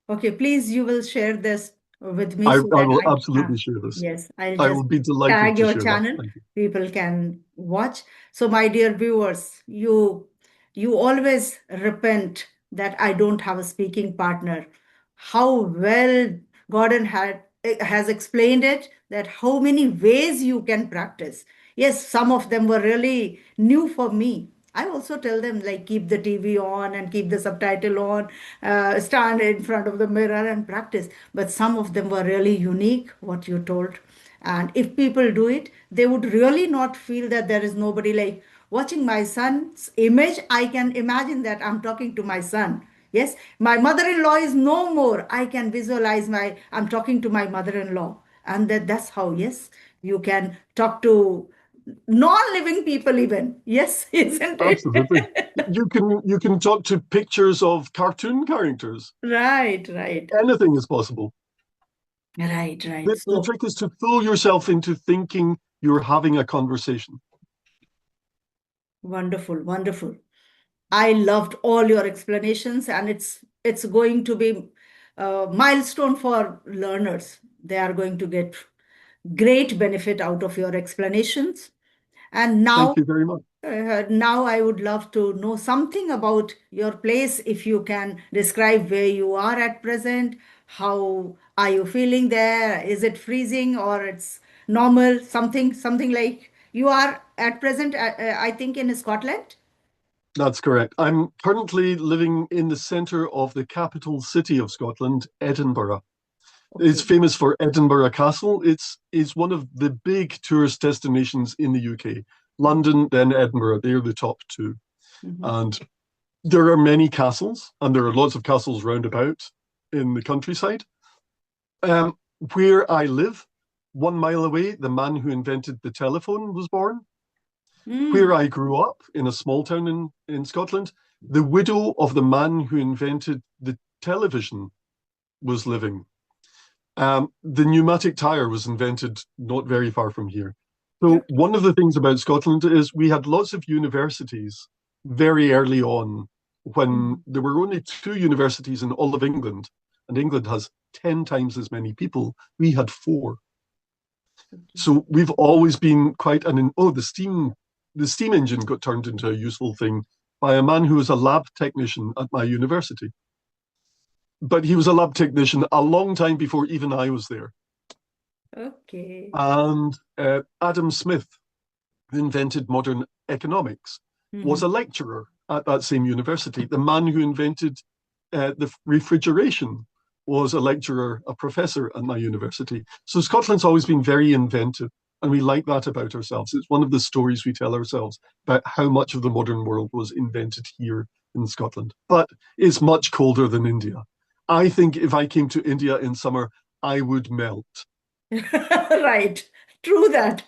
Okay, please, you will share this with me so I that will I absolutely share this. yes, I'll I just will be delighted tag to your share that. channel. Thank you. People can watch. So, my dear viewers, you always repent that I don't have a speaking partner. How well Gordon has explained it, that how many ways you can practice. Yes, some of them were really new for me. I also tell them like keep the TV on and keep the subtitle on, stand in front of the mirror and practice. But some of them were really unique, what you told. And if people do it, they would really not feel that there is nobody like watching my son's image. I can imagine that I'm talking to my son. Yes, my mother-in-law is no more. I can visualize I'm talking to my mother-in-law. And that's how, yes, you can talk to non-living people even. Yes, isn't Absolutely. it? You can talk to pictures of cartoon characters. Right, right, Anything is possible. right, right. The So trick is to fool yourself into thinking you're having a conversation. wonderful, wonderful. I loved all your explanations, and it's going to be a milestone for learners. They are going to get great benefit out of your explanations. And Thank you very much. now I would love to know something about your place. If you can describe where you are at present, how are you feeling there? Is it freezing or it's normal? Something like you are at present, I think in Scotland. That's correct. I'm currently living in the centre of the capital city of Scotland, Edinburgh. It's Okay. famous for Edinburgh Castle. It's one of the big tourist destinations in the UK. London, then Edinburgh. They're the top two. Mhm. And there are many castles, and there are lots of castles round about in the countryside. Um, where I live, 1 mile away, the man who invented the telephone was born. Where Mm. I grew up, in a small town in Scotland, the widow of the man who invented the television was living. The pneumatic tire was invented not very far from here. So, Okay. one of the things about Scotland is we had lots of universities very early on when Mhm. there were only two universities in all of England, and England has 10 times as many people. We had four. Okay. So we've always been quite the steam engine got turned into a useful thing by a man who was a lab technician at my university. But he was a lab technician a long time before even I was there. Okay. And Adam Smith, who invented modern economics, was Mhm. a lecturer at that same university. The man who invented the refrigeration was a lecturer, a professor at my university. So Scotland's always been very inventive, and we like that about ourselves. It's one of the stories we tell ourselves about how much of the modern world was invented here in Scotland. But it's much colder than India. I think if I came to India in summer, I would melt. Right. True that.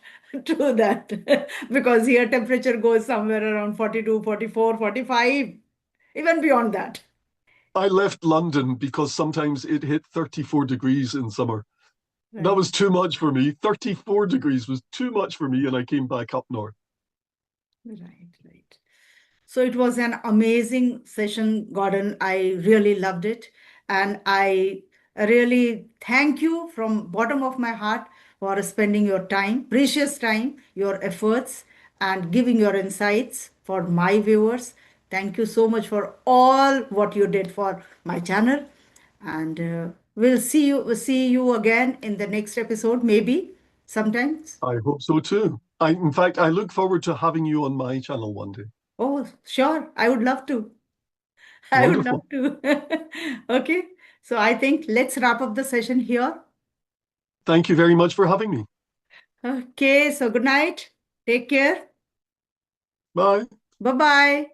True that. Because here temperature goes somewhere around 42, 44, 45, even beyond that. I left London because sometimes it hit 34 degrees in summer. That Right. was too much for me. 34 degrees was too much for me, and I came back up north. Right. Right. So it was an amazing session, Gordon. I really loved it. And I really thank you from bottom of my heart for spending your time, precious time, your efforts, and giving your insights for my viewers. Thank you so much for all what you did for my channel. And we'll see you again in the next episode, maybe sometimes. I hope so too. In fact, I look forward to having you on my channel one day. Oh, sure. I would love to. I would love Wonderful. to. Okay. So I think let's wrap up the session here. Thank you very much for having me. Okay. So good night. Take care. Bye. Bye-bye.